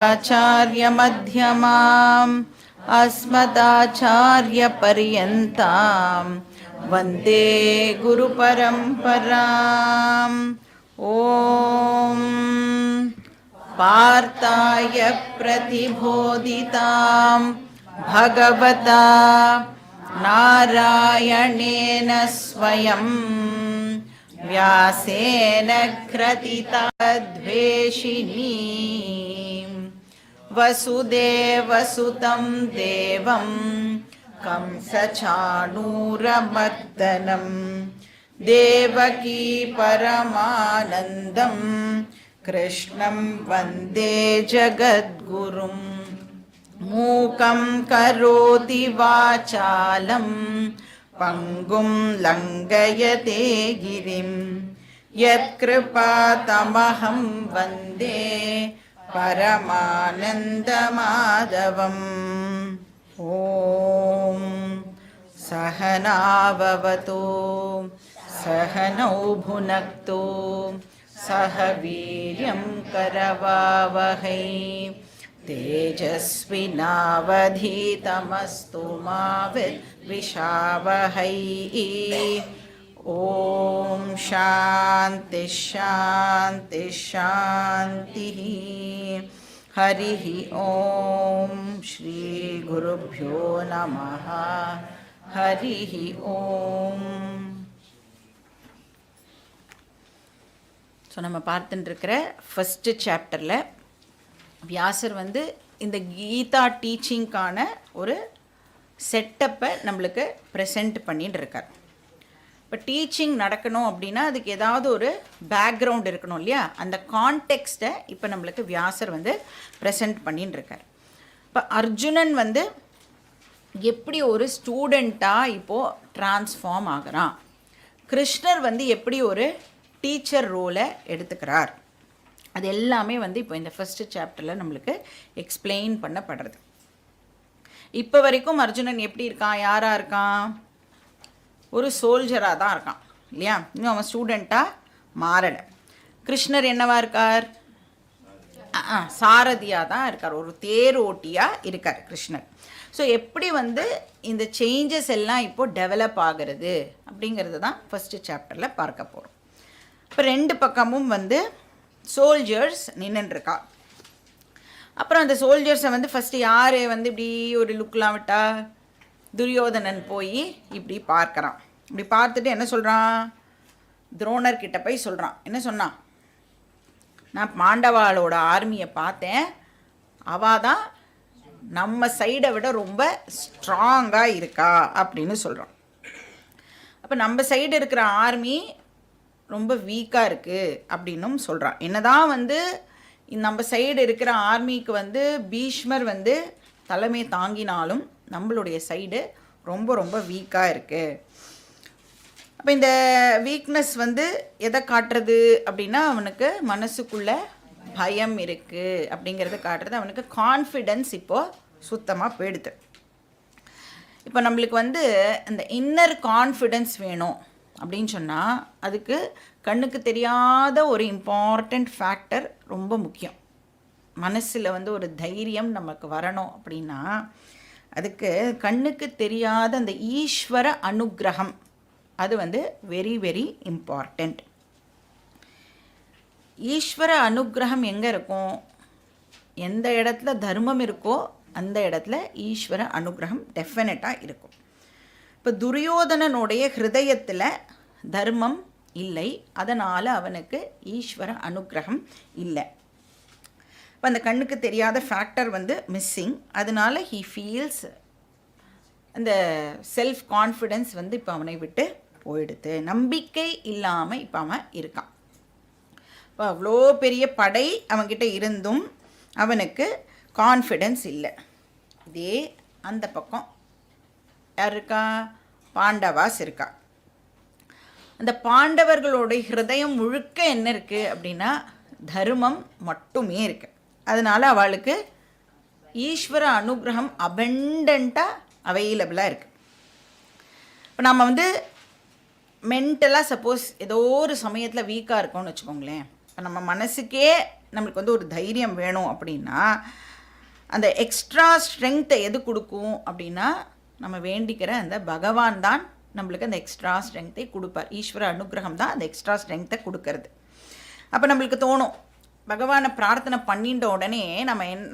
आचार्यमध्यमाम् अस्मदाचार्यपर्यन्तां वन्दे गुरुपरम्पराम्। ॐ पार्थाय प्रतिबोधितां भगवता नारायणेन स्वयं व्यासेन ग्रथितद्वेषिणी वसुदेवसुतं देवं कंसचाणूरमर्दनं देवकी परमानन्दं कृष्णं वन्दे जगद्गुरुं। मूकं करोति वाचालं पङ्गुं लङ्घयते गिरिं यत्कृपातमहं वन्दे परमानन्दमाधवम्। ॐ सहनाववतु सहनौ भुनक्तु सह वीर्यं करवावहै तेजस्विनावधीतमस्तु मा विद्विषावहै। ॐ शान्ति शान्ति शान्तिः। हरिः ॐ श्री गुरुभ्यो नमः। हरिः ॐ. ஸோ நம்ம பார்த்துட்டு இருக்கிற ஃபஸ்ட்டு சாப்டரில் வியாசர் வந்து இந்த கீதா டீச்சிங்க்கான ஒரு செட்டப்பை நம்மளுக்கு ப்ரெசென்ட் பண்ணிட்டு இருக்கார். இப்போ டீச்சிங் நடக்கணும் அப்படின்னா அதுக்கு ஏதாவது ஒரு பேக்ரவுண்ட் இருக்கணும் இல்லையா? அந்த கான்டெக்ஸ்ட்டை இப்போ நம்மளுக்கு வியாசர் வந்து ப்ரெசென்ட் பண்ணின்னு இருக்கார். இப்போ அர்ஜுனன் வந்து எப்படி ஒரு ஸ்டூடெண்ட்டாக இப்போது ட்ரான்ஸ்ஃபார்ம் ஆகிறான், கிருஷ்ணர் வந்து எப்படி ஒரு டீச்சர் ரோலை எடுத்துக்கிறார், அது எல்லாமே வந்து இப்போ இந்த ஃபஸ்ட்டு சாப்டரில் நம்மளுக்கு எக்ஸ்பிளைன் பண்ணப்படுறது. இப்போ வரைக்கும் அர்ஜுனன் எப்படி இருக்கான், யாராக இருக்கான்? ஒரு சோல்ஜராக தான் இருக்கான் இல்லையா? இன்னும் அவன் ஸ்டூடெண்ட்டாக மாறலை. கிருஷ்ணர் என்னவா இருக்கார்? சாரதியாக தான் இருக்கார், ஒரு தேரோட்டியாக இருக்கார் கிருஷ்ணர். ஸோ எப்படி வந்து இந்த சேஞ்சஸ் எல்லாம் இப்போது டெவலப் ஆகிறது அப்படிங்கிறது தான் ஃபஸ்ட்டு சாப்டரில் பார்க்க போகிறோம். இப்போ ரெண்டு பக்கமும் வந்து சோல்ஜர்ஸ் நின்றுருக்கா. அப்புறம் அந்த சோல்ஜர்ஸை வந்து ஃபஸ்ட்டு யார் வந்து இப்படி ஒரு லுக்கெலாம் விட்டா, துரியோதனன் போய் இப்படி பார்க்குறான். இப்படி பார்த்துட்டு என்ன சொல்கிறான்? துரோணர்கிட்ட போய் சொல்கிறான். என்ன சொன்னான்? நான் பாண்டவாளோட ஆர்மியை பார்த்தேன், அவள் தான் நம்ம சைடை விட ரொம்ப ஸ்ட்ராங்காக இருக்கா அப்படின்னு சொல்கிறான். அப்போ நம்ம சைடு இருக்கிற ஆர்மி ரொம்ப வீக்காக இருக்குது அப்படின்னும் சொல்கிறான். என்ன தான் வந்து நம்ம சைடு இருக்கிற ஆர்மிக்கு வந்து பீஷ்மர் வந்து தலைமை தாங்கினாலும் நம்மளுடைய சைடு ரொம்ப ரொம்ப வீக்காக இருக்குது. அப்போ இந்த வீக்னஸ் வந்து எதை காட்டுறது அப்படின்னா, அவனுக்கு மனசுக்குள்ளே பயம் இருக்குது அப்படிங்கிறத காட்டுறது. அவனுக்கு கான்ஃபிடென்ஸ் இப்போது சுத்தமாக போயிடுது. இப்போ நம்மளுக்கு வந்து இந்த இன்னர் கான்ஃபிடென்ஸ் வேணும் அப்படின்னு சொன்னால் அதுக்கு கண்ணுக்கு தெரியாத ஒரு இம்பார்ட்டண்ட் ஃபேக்டர் ரொம்ப முக்கியம். மனசில் வந்து ஒரு தைரியம் நமக்கு வரணும் அப்படின்னா அதுக்கு கண்ணுக்கு தெரியாத அந்த ஈஸ்வர அனுக்கிரகம் அது வந்து வெரி வெரி இம்பார்ட்டண்ட். ஈஸ்வர அனுக்கிரகம் எங்கே இருக்கும்? எந்த இடத்துல தர்மம் இருக்கோ அந்த இடத்துல ஈஸ்வர அனுக்கிரகம் டெஃபினட்டாக இருக்கும். இப்போ துரியோதனனுடைய ஹிருதயத்தில் தர்மம் இல்லை, அதனால் அவனுக்கு ஈஸ்வர அனுக்கிரகம் இல்லை. இப்போ அந்த கண்ணுக்கு தெரியாத ஃபேக்டர் வந்து மிஸ்ஸிங். அதனால ஹீ ஃபீல்ஸ் அந்த செல்ஃப் கான்ஃபிடென்ஸ் வந்து இப்போ அவனை விட்டு போயிடுது. நம்பிக்கை இல்லாமல் இப்போ அவன் இருக்கான். இப்போ அவ்வளோ பெரிய படை அவன்கிட்ட இருந்தும் அவனுக்கு கான்ஃபிடென்ஸ் இல்லை. இதே அந்த பக்கம் யார் இருக்கா? பாண்டவாஸ் இருக்கா. அந்த பாண்டவர்களுடைய ஹிருதயம் முழுக்க என்ன இருக்குது அப்படின்னா தர்மம் மட்டுமே இருக்குது. அதனால் அவளுக்கு ஈஸ்வர அனுகிரகம் அபண்டண்ட்டாக அவைலபிளாக இருக்குது. இப்போ நம்ம வந்து மென்டலாக சப்போஸ் ஏதோ ஒரு சமயத்தில் வீக்காக இருக்கோம்னு வச்சுக்கோங்களேன். இப்போ நம்ம மனசுக்கே நம்மளுக்கு வந்து ஒரு தைரியம் வேணும் அப்படின்னா அந்த எக்ஸ்ட்ரா ஸ்ட்ரென்த்தை எது கொடுக்கும் அப்படின்னா நம்ம வேண்டிக்கிற அந்த பகவான் தான் நம்மளுக்கு அந்த எக்ஸ்ட்ரா ஸ்ட்ரென்த்தை கொடுப்பார். ஈஸ்வர அனுகிரகம் தான் அந்த எக்ஸ்ட்ரா ஸ்ட்ரென்த்தை கொடுக்கறது. அப்போ நம்மளுக்கு தோணும், பகவானை பிரார்த்தனை பண்ணிட்ட உடனே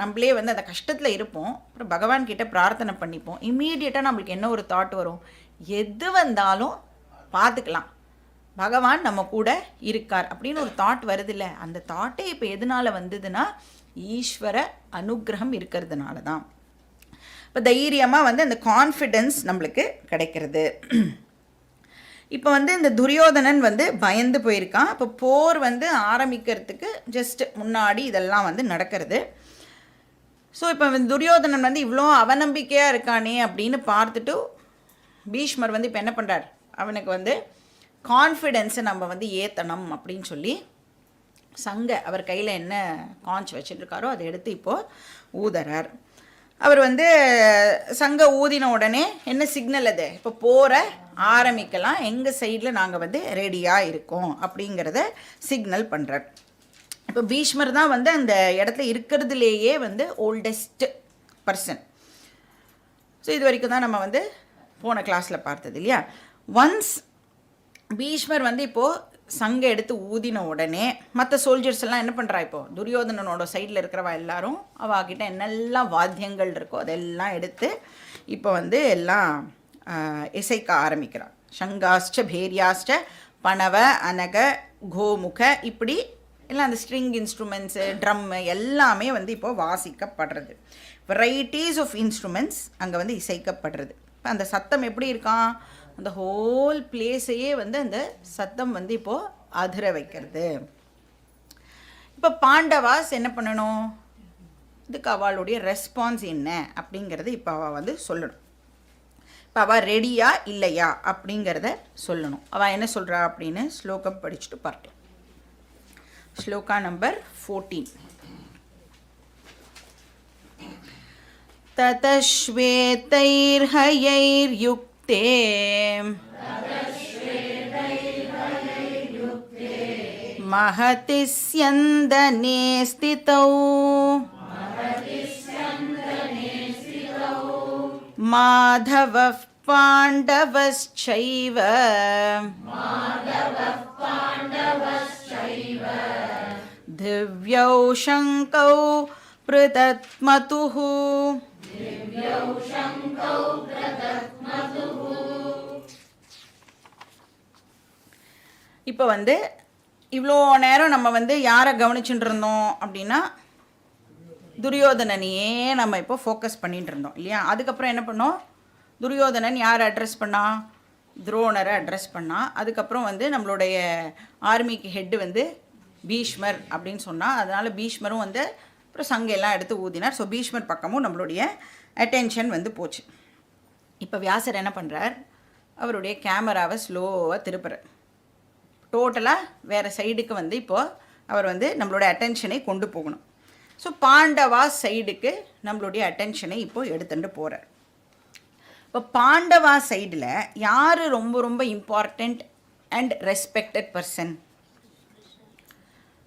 நம்மளே வந்து அந்த கஷ்டத்தில் இருப்போம், அப்புறம் பகவான்கிட்ட பிரார்த்தனை பண்ணிப்போம். இம்மீடியட்டாக நம்மளுக்கு என்ன ஒரு தாட் வரும், எது வந்தாலும் பார்த்துக்கலாம், பகவான் நம்ம கூட இருக்கார் அப்படின்னு ஒரு தாட் வருதில்ல. அந்த தாட்டே இப்போ எதனால் வந்ததுன்னா ஈஸ்வர அனுகிரகம் இருக்கிறதுனால தான். இப்போ தைரியமாக வந்து அந்த கான்ஃபிடென்ஸ் நம்மளுக்கு கிடைக்கிறது. இப்போ வந்து இந்த துரியோதனன் வந்து பயந்து போயிருக்கான். இப்போ போர் வந்து ஆரம்பிக்கிறதுக்கு ஜஸ்ட் முன்னாடி இதெல்லாம் வந்து நடக்கிறது. ஸோ இப்போ துரியோதனன் வந்து இவ்வளோ அவநம்பிக்கையாக இருக்கானே அப்படின்னு பார்த்துட்டு பீஷ்மர் வந்து இப்போ என்ன பண்ணுறார், அவனுக்கு வந்து கான்ஃபிடென்ஸை நம்ம வந்து ஏற்றணும் அப்படின்னு சொல்லி அவர் கையில் என்ன காஞ்ச் வச்சுட்டுருக்காரோ அதை எடுத்து இப்போது ஊதுறார். அவர் வந்து சங்க ஊதின உடனே என்ன சிக்னல் அது, இப்போ போகிற ஆரம்பிக்கலாம், எங்கள் சைடில் நாங்கள் வந்து ரெடியாக இருக்கோம் அப்படிங்கிறத சிக்னல் பண்ணுறார். இப்போ பீஷ்மர் தான் வந்து அந்த இடத்துல இருக்கிறதுலேயே வந்து ஓல்டஸ்ட் பர்சன். ஸோ இது வரைக்கும் தான் நம்ம வந்து போன கிளாஸில் பார்த்தது இல்லையா. ஒன்ஸ் பீஷ்மர் வந்து இப்போது சங்கை எடுத்து ஊதின உடனே மற்ற சோல்ஜர்ஸ் எல்லாம் என்ன பண்ணுறா, இப்போது துரியோதனனோட சைடில் இருக்கிறவா எல்லாரும் அவகிட்ட என்னெல்லாம் வாத்தியங்கள் இருக்கோ அதெல்லாம் எடுத்து இப்போ வந்து எல்லாம் இசைக்க ஆரம்பிக்கிறான். சங்காஷ்ட பேரியாஷ்ட பணவ அனக கோமுக இப்படி எல்லாம் அந்த ஸ்ட்ரிங் இன்ஸ்ட்ருமெண்ட்ஸு ட்ரம்மு எல்லாமே வந்து இப்போது வாசிக்கப்படுறது. வெரைட்டிஸ் ஆஃப் இன்ஸ்ட்ருமெண்ட்ஸ் அங்கே வந்து இசைக்கப்படுறது. இப்போ அந்த சத்தம் எப்படி இருக்கான், அந்த ஹோல் பிளேஸையே வந்து அந்த சத்தம் வந்து இப்போது அதிர வைக்கிறது. இப்போ பாண்டவாஸ் என்ன பண்ணணும், இதுக்கு அவளுடைய ரெஸ்பான்ஸ் என்ன அப்படிங்கிறது இப்போ அவள் வந்து சொல்லணும். இப்போ அவள் ரெடியா இல்லையா அப்படிங்கிறத சொல்லணும். அவள் என்ன சொல்கிறா அப்படின்னு ஸ்லோகம் படிச்சுட்டு பார்க்கலாம். ஸ்லோகா நம்பர் 14. ததஸ்வேதைர்ஹயைர்யுக்தே महति स्यन्दने स्थितौ माधवः पाण्डवश्चैव दिव्यौ शङ्कौ पृथक्मतुः. இப்போ வந்து இவ்வளோ நேரம் நம்ம வந்து யாரை கவனிச்சுட்டு இருந்தோம் அப்படின்னா துரியோதனனையே நம்ம இப்போ ஃபோக்கஸ் பண்ணிட்டு இருந்தோம் இல்லையா. அதுக்கப்புறம் என்ன பண்ணோம், துரியோதனன் யாரை அட்ரஸ் பண்ணா, துரோணரை அட்ரஸ் பண்ணா. அதுக்கப்புறம் வந்து நம்மளுடைய ஆர்மிக்கு ஹெட்டு வந்து பீஷ்மர் அப்படின்னு சொன்னால், அதனால் பீஷ்மரும் வந்து அப்புறம் சங்கையெல்லாம் எடுத்து ஊதினார். ஸோ பீஷ்மர் பக்கமும் நம்மளுடைய அட்டென்ஷன் வந்து போச்சு. இப்போ வியாசர் என்ன பண்ணுறார், அவருடைய கேமராவை ஸ்லோவாக திருப்புறார். டோட்டலாக வேறு சைடுக்கு வந்து இப்போது அவர் வந்து நம்மளுடைய அட்டென்ஷனை கொண்டு போகணும். ஸோ பாண்டவா சைடுக்கு நம்மளுடைய அட்டென்ஷனை இப்போது எடுத்துகிட்டு போகிறார். இப்போ பாண்டவா சைடில் யார் ரொம்ப ரொம்ப இம்பார்ட்டண்ட் அண்ட் ரெஸ்பெக்டட் பர்சன்,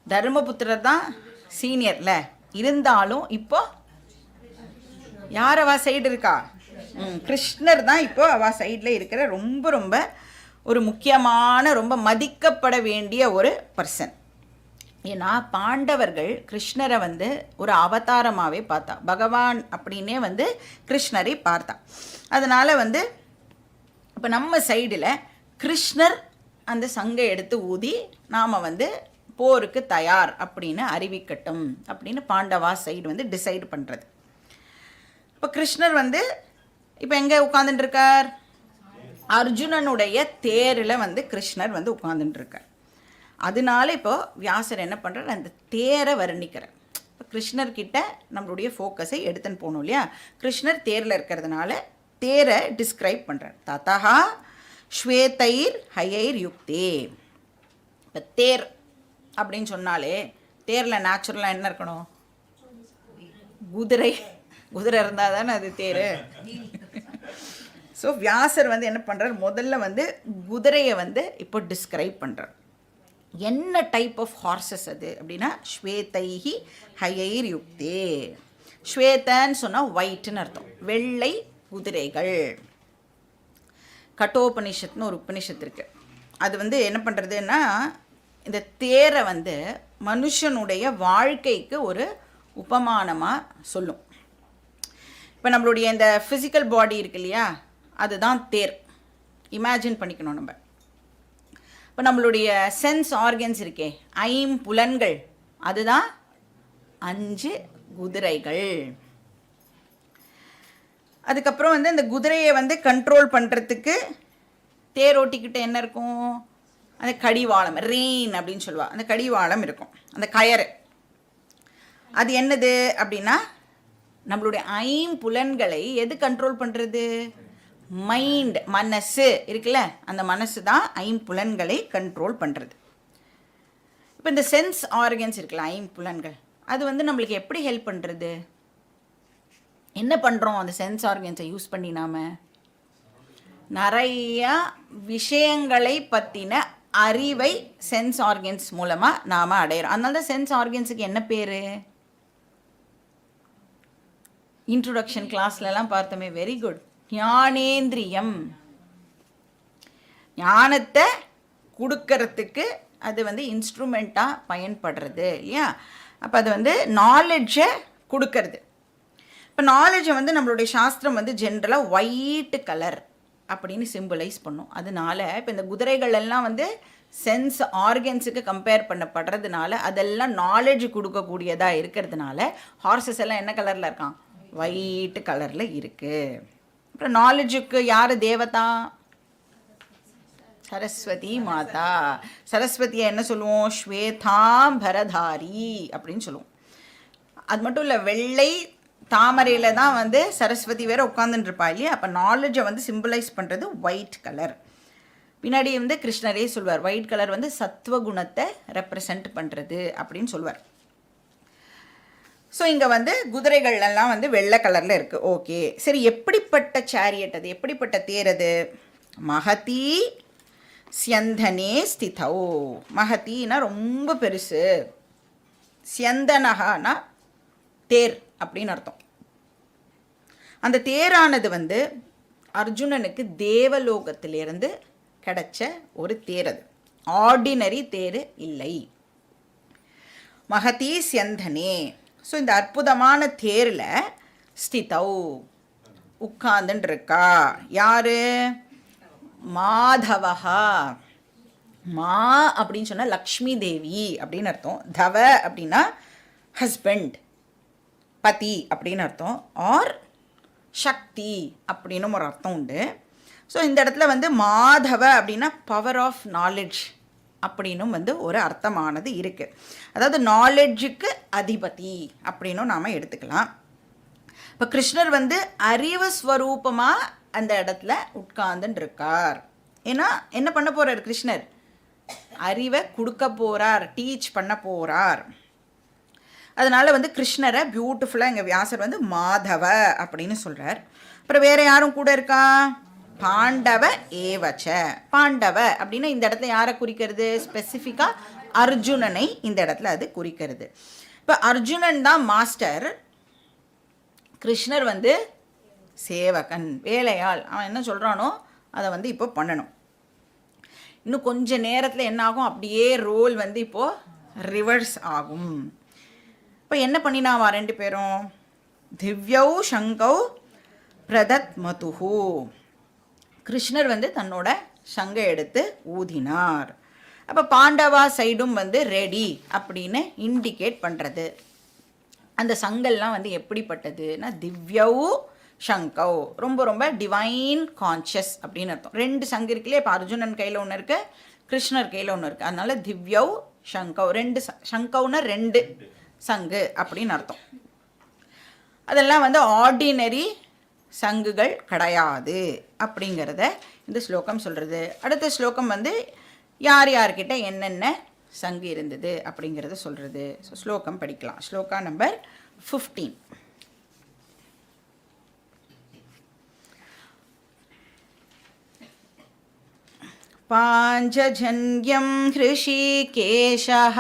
தர்மபுத்திரர் தான் சீனியரில் இருந்தாலும் இப்போ யார் அவா சைடு இருக்கா, கிருஷ்ணர் தான் இப்போ அவா சைடில் இருக்கிற ரொம்ப ரொம்ப ஒரு முக்கியமான ரொம்ப மதிக்கப்பட வேண்டிய ஒரு பர்சன். ஏன்னா பாண்டவர்கள் கிருஷ்ணரை வந்து ஒரு அவதாரமாகவே பார்த்தா, பகவான் அப்படின்னே வந்து கிருஷ்ணரை பார்த்தா. அதனால் வந்து இப்போ நம்ம சைடில் கிருஷ்ணர் அந்த சங்கை எடுத்து ஊதி நாம் வந்து போருக்கு தயார் அப்படின்னு அறிவிக்கட்டும் அப்படின்னு பாண்டவா சைடு வந்து டிசைட் பண்ணுறது. இப்போ கிருஷ்ணர் வந்து இப்போ எங்கே உட்காந்துட்டுருக்கார், அர்ஜுனனுடைய தேரில் வந்து கிருஷ்ணர் வந்து உட்காந்துட்டுருக்கார். அதனால இப்போது வியாசர் என்ன பண்ணுறார், அந்த தேரை வர்ணிக்கிறார். இப்போ கிருஷ்ணர்கிட்ட நம்மளுடைய ஃபோக்கஸை எடுத்துன்னு போகணும் இல்லையா. கிருஷ்ணர் தேரில் இருக்கிறதுனால தேரை டிஸ்கிரைப் பண்ணுறார். ததா ஸ்வேதைர் ஹயைர் யுக்தே. இப்போ தேர் அப்படின்னு சொன்னாலே தேரில் நேச்சுரலாக என்ன இருக்கணும், குதிரை இருந்தால் தானே அது தேர். ஸோ வியாசர் வந்து என்ன பண்ணுறார், முதல்ல வந்து குதிரையை வந்து இப்போ டிஸ்கிரைப் பண்ணுறார். என்ன டைப் ஆஃப் ஹார்சஸ் அது அப்படின்னா ஸ்வேதைஹி ஹயைர் யுக்தே. ஸ்வேதன்னு சொன்னால் ஒயிட்னு அர்த்தம், வெள்ளை குதிரைகள். கட்டோபனிஷத்துன்னு ஒரு உபனிஷத்து இருக்குது. அது வந்து என்ன பண்ணுறதுன்னா இந்த தேரை வந்து மனுஷனுடைய வாழ்க்கைக்கு ஒரு உபமானமாக சொல்லும். இப்போ நம்மளுடைய இந்த ஃபிசிக்கல் பாடி இருக்கு இல்லையா, அதுதான் தேர். இமேஜின் பண்ணிக்கணும் நம்ம. இப்போ நம்மளுடைய சென்ஸ் ஆர்கன்ஸ் இருக்கே, ஐம்புலன்கள், அதுதான் 5 குதிரைகள். அதுக்கப்புறம் வந்து இந்த குதிரையை வந்து கண்ட்ரோல் பண்ணுறதுக்கு தேரோட்டிக்கிட்ட என்ன இருக்கும், அந்த கடிவாளம், ரெயின் அப்படின்னு சொல்லுவாள், அந்த கடிவாளம் இருக்கும், அந்த கயறு. அது என்னது அப்படின்னா நம்மளுடைய ஐம்புலன்களை எது கண்ட்ரோல் பண்ணுறது, மைண்ட், மனசு இருக்குல்ல, அந்த மனசு தான் ஐம்புலன்களை கண்ட்ரோல் பண்ணுறது. இப்போ இந்த சென்ஸ் ஆர்கன்ஸ் இருக்குல்ல, ஐம்புலன்கள், அது வந்து நம்மளுக்கு எப்படி ஹெல்ப் பண்ணுறது, என்ன பண்ணுறோம் அந்த சென்ஸ் ஆர்கன்ஸை யூஸ் பண்ணி? நாம் நிறையா விஷயங்களை பற்றின அறிவை சென்ஸ் ஆர்கன்ஸ் மூலமாக நாம் அடையிறோம். அதனால தான் சென்ஸ் ஆர்கன்ஸுக்கு என்ன பேர்? இன்ட்ரோடக்ஷன் கிளாஸ்லலாம் பார்த்தோமே, வெரி குட், ஞானேந்திரியம். ஞானத்தை கொடுக்கறதுக்கு அது வந்து இன்ஸ்ட்ருமெண்ட்டாக பயன்படுறது இல்லையா. அப்போ அது வந்து நாலெட்ஜை கொடுக்கறது. இப்போ நாலேஜை வந்து நம்மளுடைய சாஸ்திரம் வந்து ஜென்ரலாக ஒயிட் கலர் அப்படின்னு சிம்பிளைஸ் பண்ணும். அதனால இப்போ இந்த குதிரைகள் எல்லாம் வந்து சென்ஸ் ஆர்கன்ஸுக்கு கம்பேர் பண்ணப்படுறதுனால அதெல்லாம் நாலேஜ் கொடுக்கக்கூடியதாக இருக்கிறதுனால ஹார்சஸ் எல்லாம் என்ன கலரில் இருக்கான், ஒயிட் கலரில் இருக்குது. அப்புறம் நாலேஜுக்கு யார் தேவதா? சரஸ்வதி மாதா. சரஸ்வதியை என்ன சொல்லுவோம், ஸ்வேதாம்பரதாரி அப்படின்னு சொல்லுவோம். அது மட்டும் இல்லை, வெள்ளை தாமரையில் தான் வந்து சரஸ்வதி வேறு உட்காந்துட்டு இருப்பா இல்லையா. அப்போ நாலேஜை வந்து சிம்பிளைஸ் பண்ணுறது ஒயிட் கலர். பின்னாடி வந்து கிருஷ்ணரே சொல்வார், ஒயிட் கலர் வந்து சத்வகுணத்தை ரெப்ரசன்ட் பண்ணுறது அப்படின்னு சொல்லுவார். ஸோ இங்கே வந்து குதிரைகள் எல்லாம் வந்து வெள்ளை கலரில் இருக்குது. ஓகே, சரி, எப்படிப்பட்ட சேரியட் அது, எப்படிப்பட்ட தேர் அது? மகதி ஸ்யந்தனே ஸ்திதௌ. மகத்தின்னா ரொம்ப பெருசு, ஸ்யந்தனகனா தேர் அப்படின்னு அர்த்தம். அந்த தேரானது வந்து அர்ஜுனனுக்கு தேவலோகத்திலிருந்து கிடைச்ச ஒரு தேர். அது ஆர்டினரி தேர் இல்லை. மகதி ஸ்யந்தனே. ஸோ இந்த அற்புதமான தேரில் ஸ்திதௌ உட்கார்ந்துட்டு இருக்கா யாரு? மாதவஹா. மா அப்படின்னு சொன்னால் லக்ஷ்மி தேவி அப்படின்னு அர்த்தம். தவ அப்படின்னா ஹஸ்பண்ட், பதி அப்படின்னு அர்த்தம். ஆர் சக்தி அப்படின்னு ஒரு அர்த்தம் உண்டு. ஸோ இந்த இடத்துல வந்து மாதவ அப்படின்னா பவர் ஆஃப் நாலெட்ஜ் அப்படின்னும் வந்து ஒரு அர்த்தமானது இருக்குது. அதாவது நாலெட்ஜுக்கு அதிபதி அப்படின்னும் நாம் எடுத்துக்கலாம். இப்போ கிருஷ்ணர் வந்து அறிவு ஸ்வரூபமாக அந்த இடத்துல உட்கார்ந்துட்டு இருக்கார். ஏன்னா என்ன பண்ண போகிறார் கிருஷ்ணர்? அறிவை கொடுக்க போகிறார், டீச் பண்ண போகிறார். அதனால் வந்து கிருஷ்ணரை பியூட்டிஃபுல்லாக எங்கள் வியாசர் வந்து மாதவ அப்படின்னு சொல்கிறார். அப்புறம் வேறு யாரும் கூட இருக்கா? பாண்டவ ஏவச்ச. பாண்டவ அப்படின்னா இந்த இடத்துல யாரை குறிக்கிறது? ஸ்பெசிஃபிக்காக அர்ஜுனனை இந்த இடத்துல அது குறிக்கிறது. இப்போ அர்ஜுனன் தான் மாஸ்டர், கிருஷ்ணர் வந்து சேவகன், வேலையாள். அவன் என்ன சொல்கிறானோ அதை வந்து இப்போ பண்ணணும். இன்னும் கொஞ்சம் நேரத்தில் என்ன ஆகும், அப்படியே ரோல் வந்து இப்போது ரிவர்ஸ் ஆகும். இப்போ என்ன பண்ணினாவா ரெண்டு பேரும்? திவ்யௌ சங்கௌ பிரதத் மதுஹு. கிருஷ்ணர் வந்து தன்னோட சங்கை எடுத்து ஊதினார். அப்போ பாண்டவா சைடும் வந்து ரெடி அப்படின்னு இண்டிகேட் பண்ணுறது. அந்த சங்கெல்லாம் வந்து எப்படிப்பட்டதுன்னா திவ்யௌ சங்கௌ, ரொம்ப ரொம்ப டிவைன் கான்ஷியஸ் அப்படின்னு அர்த்தம். 2 சங்கு இருக்குல்லையே, இப்போ அர்ஜுனன் கையில் ஒன்று இருக்குது, கிருஷ்ணர் கையில் ஒன்று இருக்குது. அதனால திவ்யௌ சங்கௌ, 2 சங்கௌன்னா 2 சங்கு அப்படின்னு அர்த்தம். அதெல்லாம் வந்து ஆர்டினரி சங்குகள் கிடையாது அப்படிங்கிறத இந்த ஸ்லோகம் சொல்கிறது. அடுத்த ஸ்லோகம் வந்து யார் யார்கிட்ட என்னென்ன சங்கு இருந்தது அப்படிங்கிறத சொல்கிறது. ஸோ ஸ்லோகம் படிக்கலாம். ஸ்லோகா நம்பர் 15. பாஞ்சஜன்யம் ஹ்ருஷிகேஷः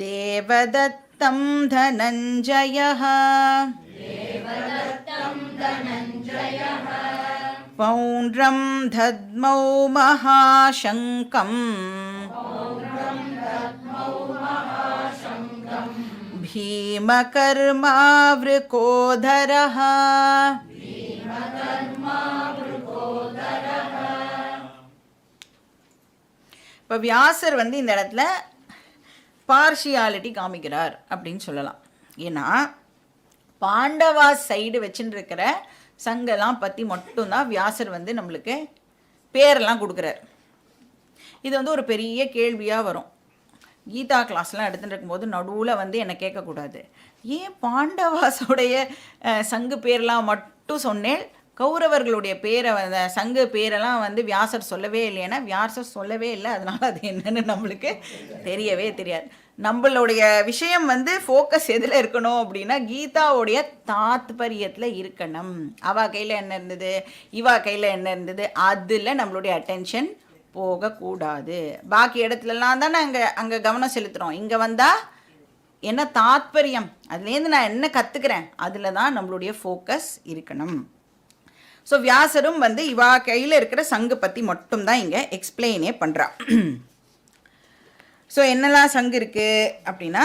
தேவதத்தம் தனஞ்சயः பௌண்ட்ரம் தத்மௌ மகாசங்கம் பீமகர்மாவ்ருகோதரः. இப்போ வியாசர் வந்து இந்த இடத்துல பார்ஷியாலிட்டி காமிக்கிறார் அப்படின்னு சொல்லலாம். ஏன்னா பாண்டவா சைடு வச்சுட்டு இருக்கிற சங்கெல்லாம் பற்றி மட்டும்தான் வியாசர் வந்து நம்மளுக்கு பேரெல்லாம் கொடுக்குறார். இது வந்து ஒரு பெரிய கேள்வியாக வரும். கீதா கிளாஸ்லாம் எடுத்துகிட்டு இருக்கும்போது நடுவில் வந்து என்னை கேட்கக்கூடாது, ஏன் பாண்டவாஸோடைய சங்கு பேரெலாம் மட்டும் சொன்னேன், கௌரவர்களுடைய பேரை சங்கு பேரெல்லாம் வந்து வியாசர் சொல்லவே இல்லைன்னா வியாசர் சொல்லவே இல்லை, அதனால் அது என்னன்னு நம்மளுக்கு தெரியவே தெரியாது. நம்மளுடைய விஷயம் வந்து ஃபோக்கஸ் எதில் இருக்கணும் அப்படின்னா கீதாவுடைய தாத்பரியத்தில் இருக்கணும். அவா கையில் என்ன இருந்தது, இவா கையில் என்ன இருந்தது, அதில் நம்மளுடைய அட்டென்ஷன் போகக்கூடாது. பாக்கி இடத்துலலாம் தானே அங்கே கவனம் செலுத்துகிறோம். இங்கே வந்தால் என்ன தாத்பரியம், அதுலேருந்து நான் என்ன கற்றுக்கிறேன், அதில் தான் நம்மளுடைய ஃபோக்கஸ் இருக்கணும். ஸோ வியாசரும் வந்து இவா கையில் இருக்கிற சங்கு பற்றி மட்டும்தான் இங்கே எக்ஸ்பிளைனே பண்ணுறா. ஸோ என்னெல்லாம் சங்கு இருக்குது அப்படின்னா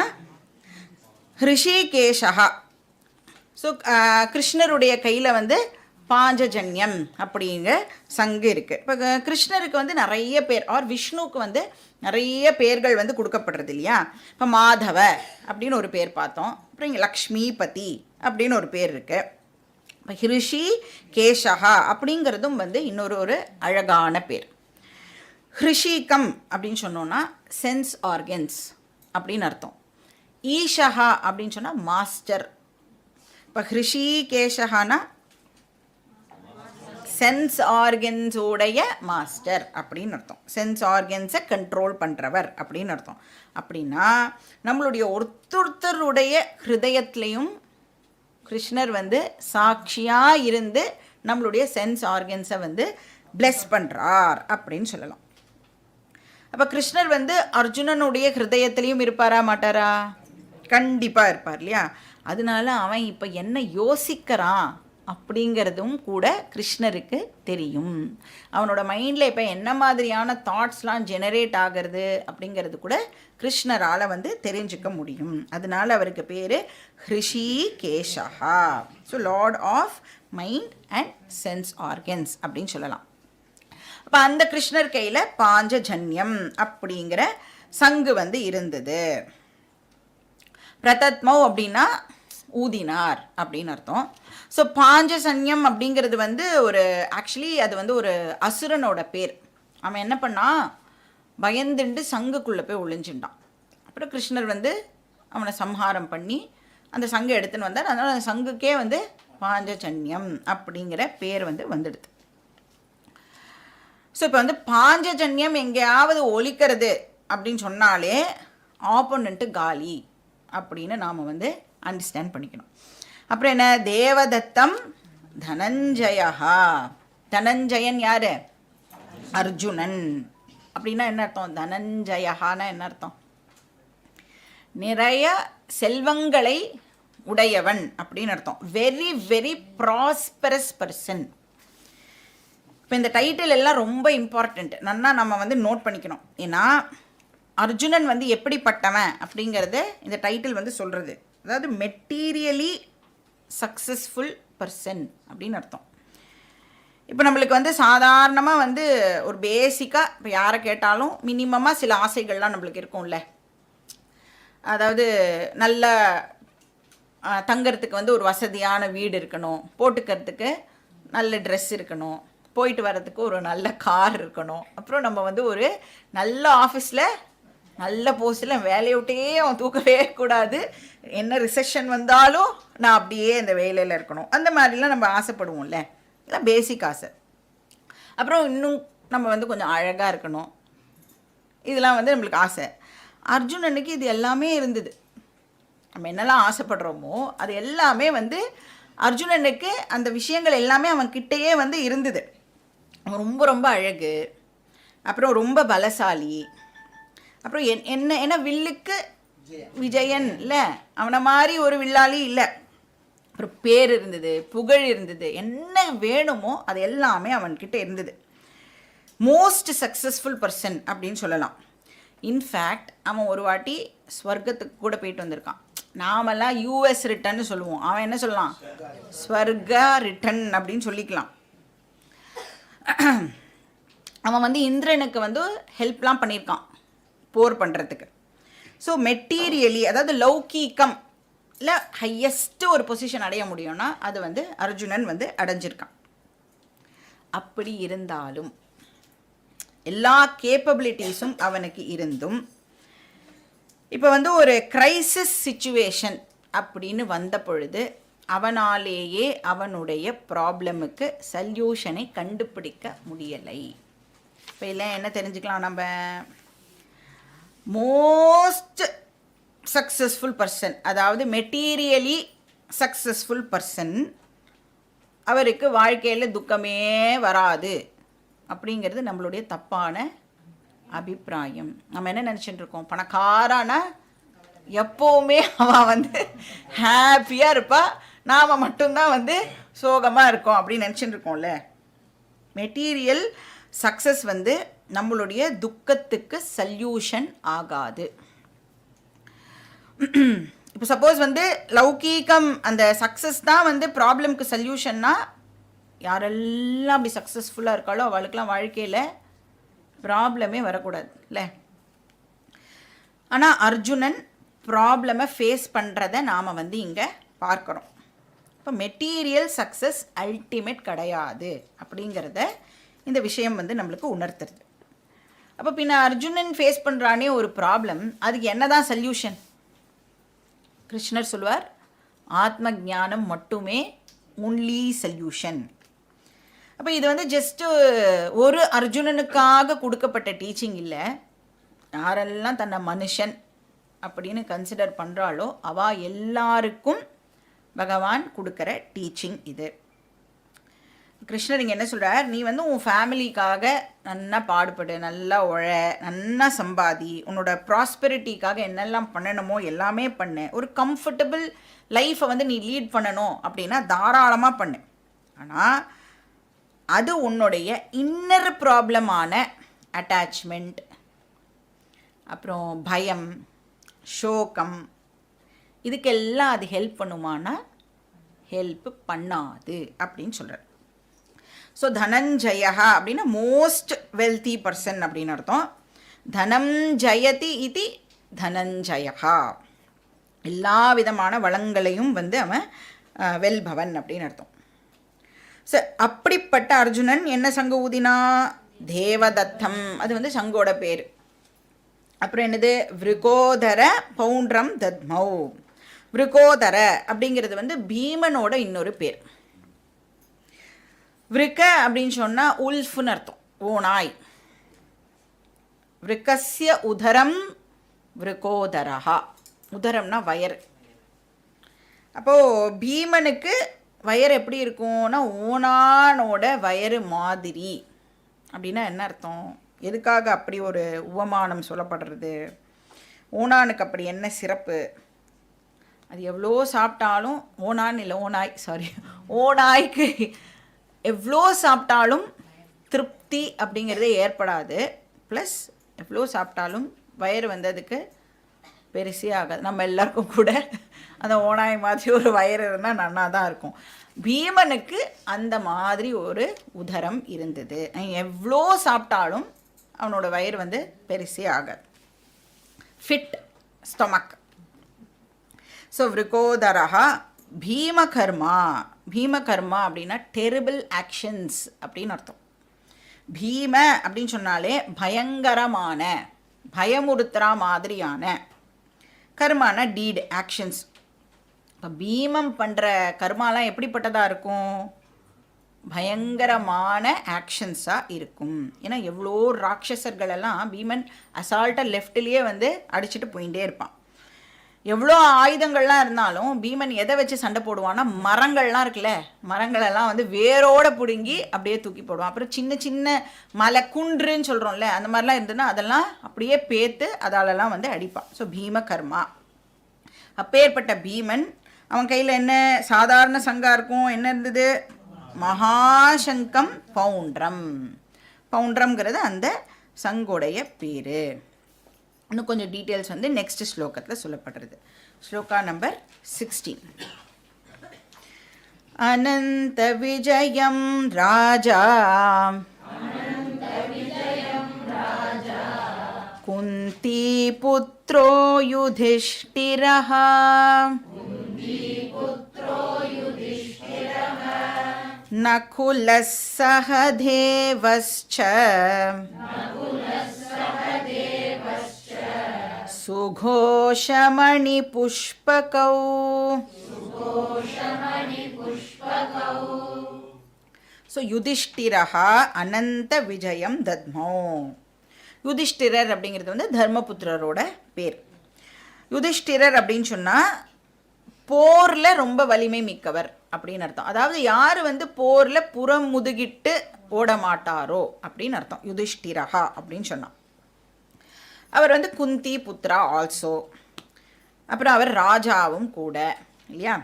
ஹ்ருஷிகேஷா. ஸோ கிருஷ்ணருடைய கையில் வந்து பாஞ்சஜன்யம் அப்படிங்கிற சங்கு இருக்குது. இப்போ கிருஷ்ணருக்கு வந்து நிறைய பேர், ஆர் விஷ்ணுவுக்கு வந்து நிறைய பேர்கள் வந்து கொடுக்கப்படுறது இல்லையா. இப்போ மாதவ அப்படின்னு ஒரு பேர் பார்த்தோம், அப்புறம் இங்கே லக்ஷ்மிபதி அப்படின்னு ஒரு பேர் இருக்குது. இப்போ ஹிருஷி கேஷா அப்படிங்கிறதும் வந்து இன்னொரு அழகான பேர். ஹிருஷிகம் அப்படின்னு சொன்னோன்னா சென்ஸ் ஆர்கன்ஸ் அப்படின்னு அர்த்தம். ஈஷா அப்படின்னு சொன்னால் மாஸ்டர். இப்போ ஹிருஷி கேஷானா சென்ஸ் ஆர்கன்ஸோடைய மாஸ்டர் அப்படின்னு அர்த்தம். சென்ஸ் ஆர்கன்ஸை கண்ட்ரோல் பண்ணுறவர் அப்படின்னு அர்த்தம். அப்படின்னா நம்மளுடைய ஒருத்தருடைய ஹிருதயத்துலேயும் கிருஷ்ணர் வந்து சாட்சியாக இருந்து நம்மளுடைய சென்ஸ் ஆர்கன்ஸை வந்து பிளெஸ் பண்ணுறார் அப்படின்னு சொல்லலாம். அப்போ கிருஷ்ணர் வந்து அர்ஜுனனுடைய ஹிருதயத்துலேயும் இருப்பாரா மாட்டாரா? கண்டிப்பாக இருப்பார் இல்லையா. அதனால அவன் இப்போ என்ன யோசிக்கிறான் அப்படிங்கிறதும் கூட கிருஷ்ணருக்கு தெரியும். அவனோட மைண்டில் இப்போ என்ன மாதிரியான தாட்ஸ்லாம் ஜெனரேட் ஆகிறது அப்படிங்கிறது கூட கிருஷ்ணரால் வந்து தெரிஞ்சுக்க முடியும். அதனால் அவருக்கு பேர் Hrishikesha. So lord of mind and sense organs அப்படின்னு சொல்லலாம். அப்போ அந்த கிருஷ்ணர் கையில் பாஞ்சஜன்யம் அப்படிங்கிற சங்கு வந்து இருந்தது. பிரதத்மௌ அப்படின்னா ஊதினார் அப்படின்னு அர்த்தம். ஸோ பாஞ்சசன்யம் அப்படிங்கிறது வந்து ஆக்சுவலி அது வந்து ஒரு அசுரனோட பேர். அவன் என்ன பண்ணான், பயந்துண்டு சங்குக்குள்ளே போய் ஒளிஞ்சுட்டான். அப்புறம் கிருஷ்ணர் வந்து அவனை சம்ஹாரம் பண்ணி அந்த சங்கை எடுத்துன்னு வந்தார். அதனால் அந்த சங்குக்கே வந்து பாஞ்சஜன்யம் அப்படிங்கிற பேர் வந்து வந்துடுது. ஸோ இப்போ வந்து பாஞ்சஜன்யம் எங்கேயாவது ஒலிக்கிறது அப்படின்னு சொன்னாலே ஆப்போனண்ட்டு காலி அப்படின்னு நாம் வந்து அண்டர்ஸ்டாண்ட் பண்ணிக்கணும். அப்புறம் என்ன, தேவதத்தம் தனஞ்சயா. தனஞ்சயன் யார்? அர்ஜுனன். அப்படின்னா என்ன அர்த்தம்? தனஞ்சயானா என்ன அர்த்தம்? நிறைய செல்வங்களை உடையவன் அப்படின்னு அர்த்தம். Very very prosperous person. இப்போ இந்த டைட்டில் எல்லாம் ரொம்ப இம்பார்ட்டண்ட், நல்லா நம்ம வந்து நோட் பண்ணிக்கணும். ஏன்னா அர்ஜுனன் வந்து எப்படிப்பட்டவன் அப்படிங்கிறது இந்த டைட்டில் வந்து சொல்கிறது. அதாவது மெட்டீரியலி சக்ஸஸ்ஃபுல் பர்சன் அப்படின்னு அர்த்தம். இப்போ நம்மளுக்கு வந்து சாதாரணமாக வந்து ஒரு பேசிக்காக இப்போ யாரை கேட்டாலும் மினிமமாக சில ஆசைகள்லாம் நம்மளுக்கு இருக்கும்ல. அதாவது நல்ல தங்கிறதுக்கு வந்து ஒரு வசதியான வீடு இருக்கணும், போட்டுக்கிறதுக்கு நல்ல ட்ரெஸ் இருக்கணும், போயிட்டு வர்றதுக்கு ஒரு நல்ல கார் இருக்கணும், அப்புறம் நம்ம வந்து ஒரு நல்ல ஆஃபீஸில் நல்ல போஸ்ட்டில் வேலையை விட்டே அவன் தூக்கவே கூடாது, என்ன ரிசெஷன் வந்தாலும் நான் அப்படியே அந்த வேலையில் இருக்கணும், அந்த மாதிரிலாம் நம்ம ஆசைப்படுவோம்ல. இதெல்லாம் பேசிக் ஆசை. அப்புறம் இன்னும் நம்ம வந்து கொஞ்சம் அழகாக இருக்கணும், இதெல்லாம் வந்து நம்மளுக்கு ஆசை. அர்ஜுனனுக்கு இது எல்லாமே இருந்தது. நம்ம என்னெல்லாம் ஆசைப்படுறோமோ அது எல்லாமே வந்து அர்ஜுனனுக்கு அந்த விஷயங்கள் எல்லாமே அவன் கிட்டேயே வந்து இருந்தது. அவன் ரொம்ப ரொம்ப அழகு, அப்புறம் ரொம்ப பலசாலி, அப்புறம் என்ன வில்லுக்கு விஜயன் இல்லை, அவனை மாதிரி ஒரு வில்லாளி இல்லை. அப்புறம் பேர் இருந்தது, புகழ் இருந்தது, என்ன வேணுமோ அது எல்லாமே அவன்கிட்ட இருந்தது. மோஸ்ட் சக்ஸஸ்ஃபுல் பர்சன் அப்படின்னு சொல்லலாம். இன்ஃபேக்ட் அவன் ஒரு வாட்டி ஸ்வர்க்கத்துக்கு கூட போயிட்டு வந்திருக்கான். நாமெல்லாம் யூஎஸ் ரிட்டர்ன்னு சொல்லுவோம், அவன் என்ன சொல்லலாம், ஸ்வர்கா ரிட்டன் அப்படின்னு சொல்லிக்கலாம். அவன் வந்து இந்திரனுக்கு வந்து ஹெல்ப்லாம் பண்ணியிருக்கான் போர் பண்ணுறதுக்கு. ஸோ மெட்டீரியலி, அதாவது லௌகீகம் இல்லை ஹையஸ்ட்டு ஒரு பொசிஷன் அடைய முடியும்னா அது வந்து அர்ஜுனன் வந்து அடைஞ்சிருக்கான். அப்படி இருந்தாலும் எல்லா கேப்பபிலிட்டிஸும் அவனுக்கு இருந்தும் இப்போ வந்து ஒரு கிரைசிஸ் சிச்சுவேஷன் அப்படின்னு வந்த பொழுது அவனாலேயே அவனுடைய ப்ராப்ளமுக்கு சல்யூஷனை கண்டுபிடிக்க முடியலை. இப்போ இல்லை என்ன தெரிஞ்சுக்கலாம் நம்ம, மோஸ்ட் சக்ஸஸ்ஃபுல் பர்சன், அதாவது மெட்டீரியலி சக்ஸஸ்ஃபுல் பர்சன், அவருக்கு வாழ்க்கையில் துக்கமே வராது அப்படிங்கிறது நம்மளுடைய தப்பான அபிப்பிராயம். நம்ம என்ன நினச்சிட்டு இருக்கோம், பணக்காரானா எப்போவுமே அவன் வந்து ஹாப்பியாக இருப்பா, நாம் மட்டும்தான் வந்து சோகமாக இருக்கோம் அப்படின்னு நினச்சிட்டு இருக்கோம்ல. மெட்டீரியல் சக்ஸஸ் வந்து நம்மளுடைய துக்கத்துக்கு சல்யூஷன் ஆகாது. இப்போ சப்போஸ் வந்து லௌகீகம் அந்த சக்ஸஸ் தான் வந்து ப்ராப்ளம்க்கு சல்யூஷன்னா, யாரெல்லாம் அப்படி சக்ஸஸ்ஃபுல்லாக இருக்காளோ அவளுக்கெல்லாம் வாழ்க்கையில் ப்ராப்ளமே வரக்கூடாது இல்லை. ஆனால் அர்ஜுனன் ப்ராப்ளமை ஃபேஸ் பண்ணுறதை நாம் வந்து இங்கே பார்க்குறோம். இப்போ மெட்டீரியல் சக்ஸஸ் அல்டிமேட் கிடையாது அப்படிங்கிறத இந்த விஷயம் வந்து நம்மளுக்கு உணர்த்துறது. அப்போ பின்ன அர்ஜுனன் ஃபேஸ் பண்ணுறானே ஒரு ப்ராப்ளம், அதுக்கு என்ன தான் சல்யூஷன்? கிருஷ்ணர் சொல்வார், ஆத்ம ஞானம் மட்டுமே ஒன்லி சல்யூஷன். அப்போ இது வந்து ஜஸ்ட்டு ஒரு அர்ஜுனனுக்காக கொடுக்கப்பட்ட டீச்சிங் இல்லை. யாரெல்லாம் தன்னை மனுஷன் அப்படின்னு கன்சிடர் பண்ணுறாளோ அவள் எல்லாருக்கும் பகவான் கொடுக்குற டீச்சிங் இது. கிருஷ்ணர் இங்கே என்ன சொல்கிறார், நீ வந்து உன் ஃபேமிலிக்காக நல்லா பாடுபடு, நல்லா நல்லா சம்பாதி, உன்னோட ப்ராஸ்பெரிட்டிக்காக என்னெல்லாம் பண்ணணுமோ எல்லாமே பண்ணு. ஒரு கம்ஃபர்டபுள் லைஃப்பை வந்து நீ லீட் பண்ணணும் அப்படின்னா தாராளமாக பண்ணு. ஆனால் அது உன்னுடைய இன்னர் ப்ராப்ளமான அட்டாச்மெண்ட், அப்புறம் பயம், சோகம், இதுக்கெல்லாம் அது ஹெல்ப் பண்ணுமானா ஹெல்ப் பண்ணாது அப்படின்னு சொல்கிறார். ஸோ தனஞ்சயா அப்படின்னா மோஸ்ட் வெல்தி பர்சன் அப்படின்னு அர்த்தம். தனம் ஜயதி இது தனஞ்சயா, எல்லா விதமான வளங்களையும் வந்து அவன் வெல்பவன் அப்படின்னு அர்த்தம். ஸோ அப்படிப்பட்ட அர்ஜுனன் என்ன சங்கு ஊதினா, தேவதத்தம், அது வந்து சங்கோட பேர். அப்புறம் என்னது, விருகோதர பௌண்ட்ரம் தத்மௌ. விருகோதர அப்படிங்கிறது வந்து பீமனோட இன்னொரு பேர். விருக்க அப்படின்னு சொன்னால் உல்ஃப்னு அர்த்தம், ஓநாய். விருக்கஸ்ய உதரம் விருகோதரஹா, உதரம்னா வயர். அப்போது பீமனுக்கு வயர் எப்படி இருக்கும்னா ஓனானோட வயறு மாதிரி. அப்படின்னா என்ன அர்த்தம், எதுக்காக அப்படி ஒரு உவமானம் சொல்லப்படுறது? ஓனானுக்கு அப்படி என்ன சிறப்பு? அது எவ்வளோ சாப்பிட்டாலும், ஓனான் இல்லை ஓநாய், சாரி, ஓநாய்க்கு எவ்வளோ சாப்பிட்டாலும் திருப்தி அப்படிங்கிறதே ஏற்படாது. ப்ளஸ் எவ்வளோ சாப்பிட்டாலும் வயிறு வந்து அதுக்கு பெருசே ஆகாது. நம்ம எல்லாருக்கும் கூட அந்த ஓனாய் மாதிரி ஒரு வயிறு இருந்தால் நன்னா தான் இருக்கும். பீமனுக்கு அந்த மாதிரி ஒரு உதரம் இருந்தது. எவ்வளோ சாப்பிட்டாலும் அவனோட வயிறு வந்து பெருசே ஆகாது. Fit stomach. ஸோ விருகோதரஹா பீமகர்மா. பீமகர்மா அப்படின்னா டெரிபிள் ஆக்ஷன்ஸ் அப்படின்னு அர்த்தம். பீம அப்படின்னு சொன்னாலே பயங்கரமான, பயமுறுத்துகிற மாதிரியான, கர்மான டீடு, ஆக்ஷன்ஸ். இப்போ பீமம் பண்ணுற கர்மாலாம் எப்படிப்பட்டதாக இருக்கும்? பயங்கரமான ஆக்ஷன்ஸாக இருக்கும். ஏன்னா எவ்வளோ ராட்சசர்களெல்லாம் பீமன் அசால்ட்டாக லெஃப்ட்லேயே வந்து அடிச்சுட்டு போயிட்டே இருப்பான். எவ்வளோ ஆயுதங்கள்லாம் இருந்தாலும் பீமன் எதை வச்சு சண்டை போடுவான்னா மரங்கள்லாம் இருக்குல்ல, மரங்களெல்லாம் வந்து வேரோட பிடுங்கி அப்படியே தூக்கி போடுவான். அப்புறம் சின்ன சின்ன மலை குன்றுன்னு சொல்கிறோம்ல, அந்த மாதிரிலாம் இருந்ததுன்னா அதெல்லாம் அப்படியே பேத்து அதாலெல்லாம் வந்து அடிப்பான். ஸோ பீமகர்மா. அப்பேற்பட்ட பீமன் அவன் கையில் என்ன சாதாரண சங்கா இருக்கும், என்ன இருந்தது, மகாசங்கம் பவுண்ட்ரம். பவுண்ட்ரம்ங்கிறது அந்த சங்கோடைய பேர். இன்னும் கொஞ்சம் டீட்டெயில்ஸ் வந்து நெக்ஸ்ட் ஸ்லோகத்தில் சொல்லப்படுறது. ஸ்லோகா நம்பர் 16. அனந்த விஜயம் ராஜா குந்தி புத்ரோ யுதிஷ்டிரஹ நகுலः சஹதேவஸ்ச சுகோஷமணிபுஷ்பகௌ. ஸோ யுதிஷ்டிரஹ அனந்த விஜயம் தத்மோ. யுதிஷ்டிரர் அப்படிங்கிறது வந்து தர்மபுத்திரரோட பேர். யுதிஷ்டிரர் அப்படின்னு சொன்னால் போரில் ரொம்ப வலிமை மிக்கவர் அப்படின்னு அர்த்தம். அதாவது யார் வந்து போரில் புறம் முதுகிட்டு ஓட மாட்டாரோ அப்படின்னு அர்த்தம் யுதிஷ்டிரஹா அப்படின்னு சொன்னான். அவர் வந்து குந்தி புத்ரா ஆல்சோ. அப்புறம் அவர் ராஜாவும் கூட இல்லையா.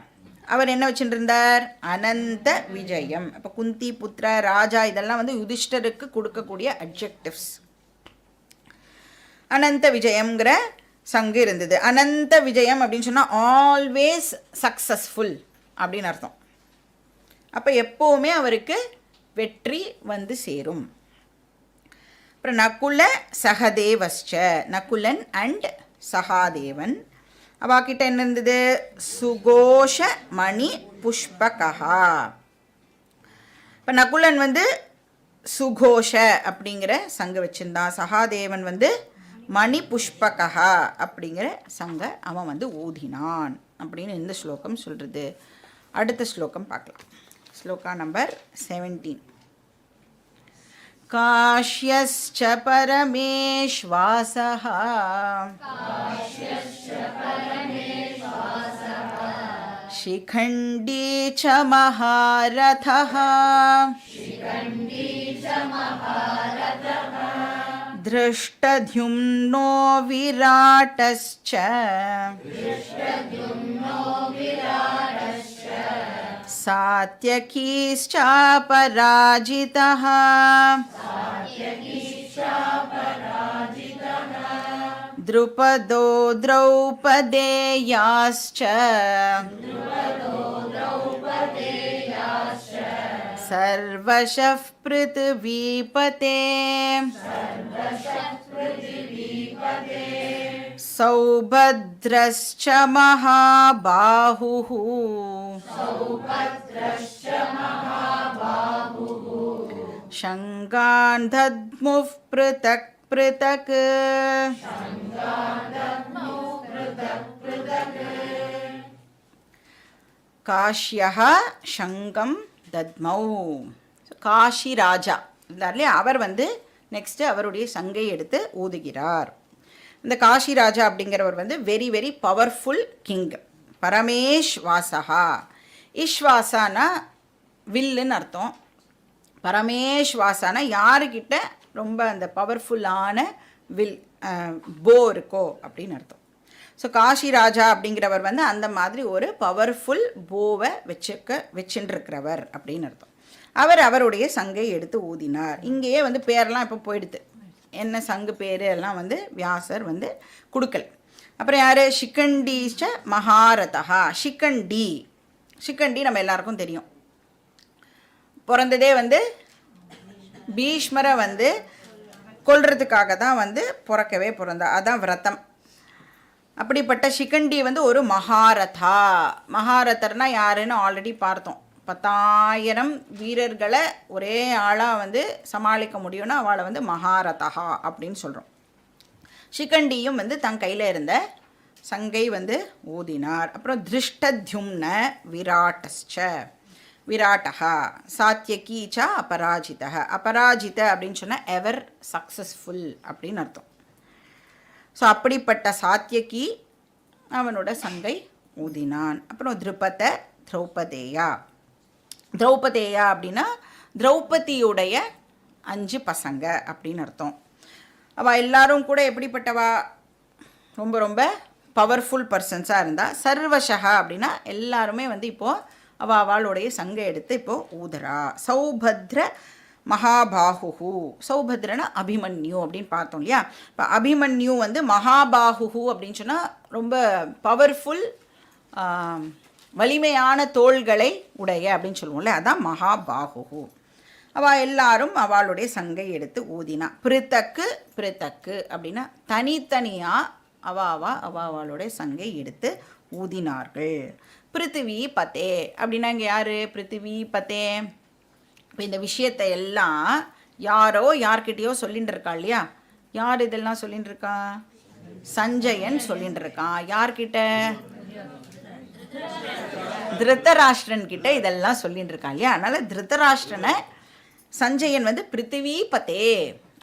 அவர் என்ன வச்சுட்டு இருந்தார், அனந்த விஜயம். அப்போ குந்தி புத்ரா ராஜா இதெல்லாம் வந்து யுதிஷ்டருக்கு கொடுக்கக்கூடிய அட்ஜெக்டிவ்ஸ். அனந்த விஜயம்ங்கிற சங்கு இருந்தது. அனந்த விஜயம் அப்படின்னு சொன்னால் ஆல்வேஸ் சக்ஸஸ்ஃபுல் அப்படின்னு அர்த்தம். அப்போ எப்போவுமே அவருக்கு வெற்றி வந்து சேரும். அப்புறம் நகுல சகதேவஸ்ச, நகுலன் அண்ட் சகாதேவன். அவாக்கிட்ட என்ன இருந்தது, சுகோஷ மணி புஷ்பகா. இப்போ நகுலன் வந்து சுகோஷ அப்படிங்கிற சங்கு வச்சுருந்தான். சகாதேவன் வந்து மணி புஷ்பகா அப்படிங்கிற சங்க அவன் வந்து ஊதினான் அப்படின்னு இந்த ஸ்லோகம் சொல்கிறது. அடுத்த ஸ்லோகம் பார்க்கலாம். ஸ்லோகா நம்பர் 17. காஷ்யஸ்ச பரமேஷ்வாசஹ शिखण्डी च महारथः धृष्टद्युम्नो विराटश्च सात्यकीश्चापराजितः द्रुपदो द्रौपदेयाश्च सर्वशः पृथिवीपते सौभद्रश्च महाबाहुः शङ्गान् दद्मुः पृथक् पृथक् काश्यः शङ्गं தத்மௌ. காஷி ராஜா இல்லையா, அவர் வந்து நெக்ஸ்ட்டு அவருடைய சங்கை எடுத்து ஊதுகிறார். இந்த காஷி ராஜா அப்படிங்கிறவர் வந்து வெரி வெரி பவர்ஃபுல் கிங். பரமேஷ்வாசா, ஈஸ்வாசானா வில்லுன்னு அர்த்தம். பரமேஷ்வாசானா யாருக்கிட்ட ரொம்ப அந்த பவர்ஃபுல்லான வில் போ இருக்கோ அப்படின்னு அர்த்தம். ஸோ காஷி ராஜா அப்படிங்கிறவர் வந்து அந்த மாதிரி ஒரு பவர்ஃபுல் போவை வச்சுருக்கிறவர் அப்படின்னு அர்த்தம். அவர் அவருடைய சங்கை எடுத்து ஊதினார். இங்கேயே வந்து பேரெல்லாம் இப்போ போயிடுது, என்ன சங்கு பேர் எல்லாம் வந்து வியாசர் வந்து கொடுக்கல. அப்புறம் யார், ஷிகண்டீச்ச மகாரதா. ஷிகண்டி, ஷிகண்டி நம்ம எல்லாருக்கும் தெரியும், பிறந்ததே வந்து பீஷ்மரை வந்து கொல்றதுக்காக தான் வந்து பிறந்தா, அதான் விரதம். அப்படிப்பட்ட ஷிகண்டி வந்து ஒரு மகாரதா. மகாரதர்னா யாருன்னு ஆல்ரெடி பார்த்தோம். 10,000 வீரர்களை ஒரே ஆளாக வந்து சமாளிக்க முடியும்னா அவளை வந்து மகாரதா அப்படின்னு சொல்கிறோம். ஷிகண்டியும் வந்து தன் கையில் இருந்த சங்கை வந்து ஊதினார். அப்புறம் திருஷ்டத்யும்ன விராட்டஸ்ச, விராட்டா சாத்யகீச்சா அபராஜித. அபராஜித அப்படின்னு சொன்னால் எவர் சக்ஸஸ்ஃபுல் அப்படின்னு அர்த்தம். ஸோ அப்படிப்பட்ட சாத்யகி அவனோட சங்கை ஊதினான். அப்புறம் திருபத திரௌபதேயா. திரௌபதேயா அப்படின்னா திரௌபதியுடைய 5 பசங்க அப்படின்னு அர்த்தம். அவள் எல்லாரும் கூட எப்படிப்பட்டவா? ரொம்ப ரொம்ப பவர்ஃபுல் பர்சன்ஸாக இருந்தால். சர்வசகா அப்படின்னா எல்லாருமே வந்து இப்போது அவளுடைய சங்கை எடுத்து இப்போது ஊதரா. சௌபத்ர மகாபாஹு. சௌபத்ரனா அபிமன்யு அப்படின்னு பார்த்தோம் இல்லையா? இப்போ அபிமன்யு வந்து மகாபாஹு அப்படின்னு சொன்னால் ரொம்ப பவர்ஃபுல், வலிமையான தோள்களை உடைய அப்படின்னு சொல்லுவோம்ல, அதான் மகாபாஹு. அவள் எல்லாரும் அவளுடைய சங்கை எடுத்து ஊதினா. பிரித்தக்கு பிரித்தக்கு அப்படின்னா தனித்தனியாக அவளுடைய சங்கை எடுத்து ஊதினார்கள். பிருத்திவி பதே அப்படின்னா இங்கே யார்? பிருத்திவி பதே. இப்போ இந்த விஷயத்தை எல்லாம் யாரோ யார்கிட்டையோ சொல்லிட்டு இருக்கா இல்லையா? யார் இதெல்லாம் சொல்லிட்டு இருக்கா? சஞ்சயன் சொல்லிட்டு இருக்கான். யார்கிட்ட? திருத்தராஷ்டிரன் கிட்ட இதெல்லாம் சொல்லிட்டு இருக்கா இல்லையா? அதனால் திருத்தராஷ்டிரனை சஞ்சயன் வந்து பிருத்திவி பதே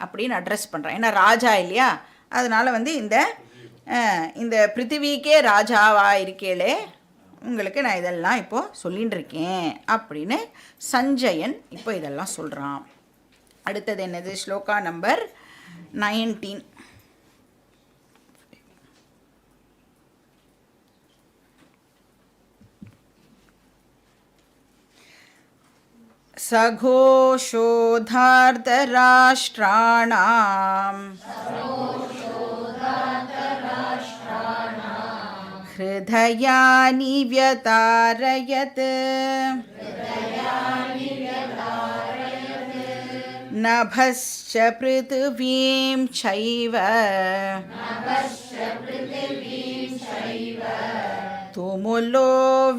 அப்படின்னு அட்ரஸ் பண்ணுறான். ஏன்னா ராஜா இல்லையா? அதனால் வந்து இந்த பிருத்திவிக்கே ராஜாவாக இருக்கேளே, உங்களுக்கு நான் இதெல்லாம் இப்போது சொல்லின்னு இருக்கேன் அப்படின்னு சஞ்சயன் இப்போ இதெல்லாம் சொல்கிறான். அடுத்தது என்னது? ஸ்லோகா நம்பர் 19. சகோஷோதார்தராஷ்ட்ராணாம் ஹிருதயானி வ்யதாரயத் நபஸ்ச பிருதிவீம் சைவ துமுலோ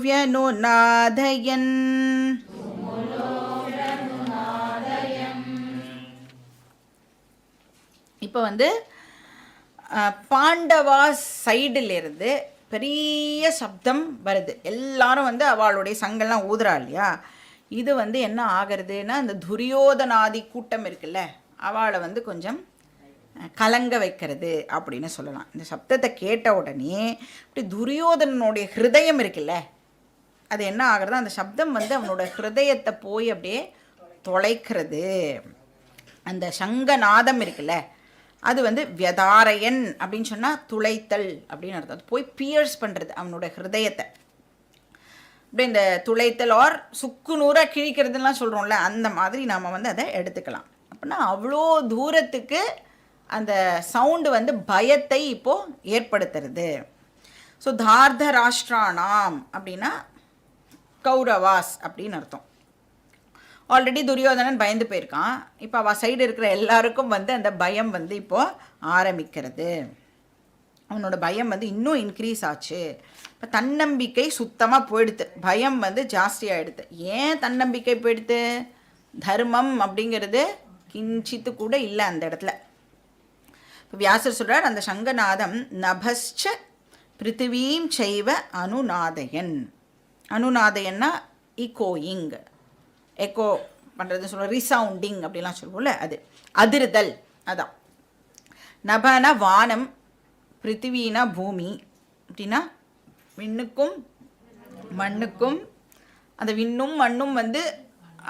வ்யனுநாதயன். இப்போ வந்து பாண்டவா சைடிலிருந்து பெரிய சப்தம் வருது. எல்லாரும் வந்து அவளுடைய சங்கெல்லாம் ஊதுறா இல்லையா? இது வந்து என்ன ஆகிறதுன்னா, இந்த துரியோதனாதி கூட்டம் இருக்குல்ல, அவளை வந்து கொஞ்சம் கலங்க வைக்கிறது அப்படின்னு சொல்லலாம். இந்த சப்தத்தை கேட்ட உடனே இப்படி துரியோதனனுடைய ஹிருதயம் இருக்குல்ல, அது என்ன ஆகிறது? அந்த சப்தம் வந்து அவனோட ஹிருதயத்தை போய் அப்படியே தொலைக்கிறது. அந்த சங்கநாதம் இருக்குல்ல, அது வந்து வியதாரயன் அப்படின்னு சொன்னால் துளைத்தல் அப்படின்னு அர்த்தம். அது போய் பியர்ஸ் பண்ணுறது அவனோட ஹிருதயத்தை. அப்படி இந்த துளைத்தல் ஆர் சுக்கு நூறாக கிழிக்கிறதுலாம் சொல்கிறோம்ல, அந்த மாதிரி நாம் வந்து அதை எடுத்துக்கலாம். அப்படின்னா அவ்வளோ தூரத்துக்கு அந்த சவுண்டு வந்து பயத்தை இப்போது ஏற்படுத்துறது. ஸோ தார்தராஷ்டிராணாம் அப்படின்னா கௌரவாஸ் அப்படின்னு அர்த்தம். ஆல்ரெடி துரியோதனன் பயந்து போயிருக்கான். இப்போ அவள் சைடு இருக்கிற எல்லாருக்கும் வந்து அந்த பயம் வந்து இப்போது ஆரம்பிக்கிறது. அவனோட பயம் வந்து இன்னும் இன்க்ரீஸ் ஆச்சு. இப்போ தன்னம்பிக்கை சுத்தமாக போயிடுது, பயம் வந்து ஜாஸ்தியாகிடுது. ஏன் தன்னம்பிக்கை போயிடுது? தர்மம் அப்படிங்கிறது கிஞ்சித்து கூட இல்லை அந்த இடத்துல. இப்போ வியாசர் சொல்கிறார், அந்த சங்கநாதம் நபஸ்ச பிருத்திவீம் செய்வ அனுநாதயன். அனுநாதயன்னா இகோயிங், எக்கோ பண்ணுறதுன்னு சொல்லுவோம், ரிசவுண்டிங் அப்படிலாம் சொல்லுவோம்ல, அது அதிர்தல். அதான் நபனா வானம், பிருத்திவினா பூமி அப்படின்னா விண்ணுக்கும் மண்ணுக்கும், அந்த விண்ணும் மண்ணும் வந்து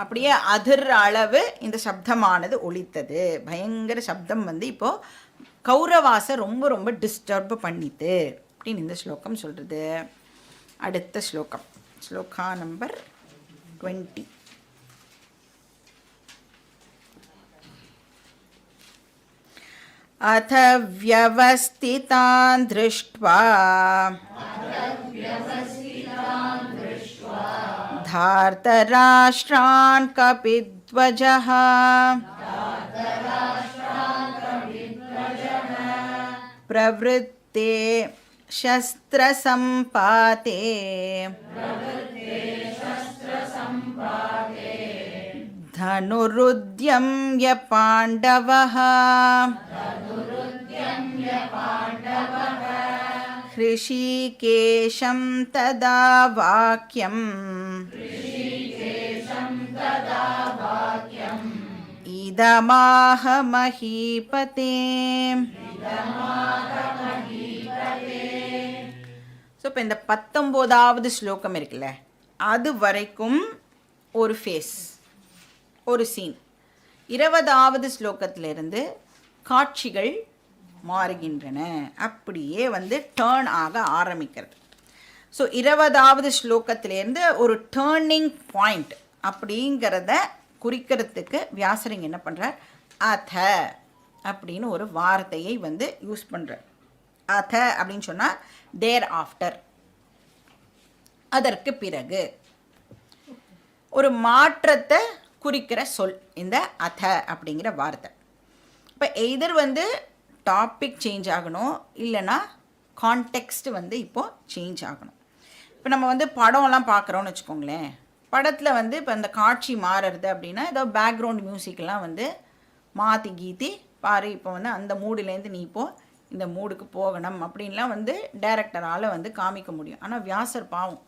அப்படியே அதிர் அளவு இந்த சப்தமானது ஒலித்தது. பயங்கர சப்தம் வந்து இப்போது கௌரவாசை ரொம்ப ரொம்ப டிஸ்டர்ப் பண்ணித்து அப்படின்னு இந்த ஸ்லோகம் சொல்கிறது. அடுத்த ஸ்லோகம், ஸ்லோகா நம்பர் 20. अथ व्यवस्थितान् दृष्ट्वा धार्तराष्ट्रान् कपिध्वजः प्रवृत्ते शस्त्रसम्पाते धनुरुद्यम्य पाण्डवः ऋषिकेशं तदा वाक्यम् इदमाह महीपते. ஸோ இப்போ இந்த 19வது ஸ்லோகம் இருக்குல்ல, அது வரைக்கும் ஒரு ஃபேஸ், ஒரு சீன். 20வது ஸ்லோகத்திலிருந்து காட்சிகள் மாறுகின்றன, அப்படியே வந்து டேர்ன் ஆக ஆரம்பிக்கிறது. ஸோ 20வது ஸ்லோகத்திலேருந்து ஒரு டேர்னிங் பாயிண்ட் அப்படிங்கிறத குறிக்கிறதுக்கு வியாசரிங்க என்ன பண்ணுறார், அத அப்படின்னு ஒரு வார்த்தையை வந்து யூஸ் பண்ணுறார். அத அப்படின்னு சொன்னால் தேர் ஆஃப்டர், அதற்கு பிறகு, ஒரு மாற்றத்தை குறிக்கிற சொல் இந்த அத அப்படிங்கிற வார்த்தை. இப்போ எய்தர் வந்து டாபிக் சேஞ்ச் ஆகணும், இல்லைன்னா கான்டெக்ஸ்ட் வந்து இப்போது சேஞ்ச் ஆகணும். இப்போ நம்ம வந்து படம்லாம் பார்க்குறோன்னு வச்சுக்கோங்களேன், படத்தில் வந்து இப்போ அந்த காட்சி மாறுறது அப்படின்னா ஏதோ பேக்ரவுண்ட் மியூசிக்கெலாம் வந்து மாற்றி கீத்தி பாரு, இப்போ வந்து அந்த மூடுலேருந்து நீ இப்போது இந்த மூடுக்கு போகணும் அப்படின்லாம் வந்து டைரக்டரால் வந்து காமிக்க முடியும். ஆனால் வியாசர் பாவம்,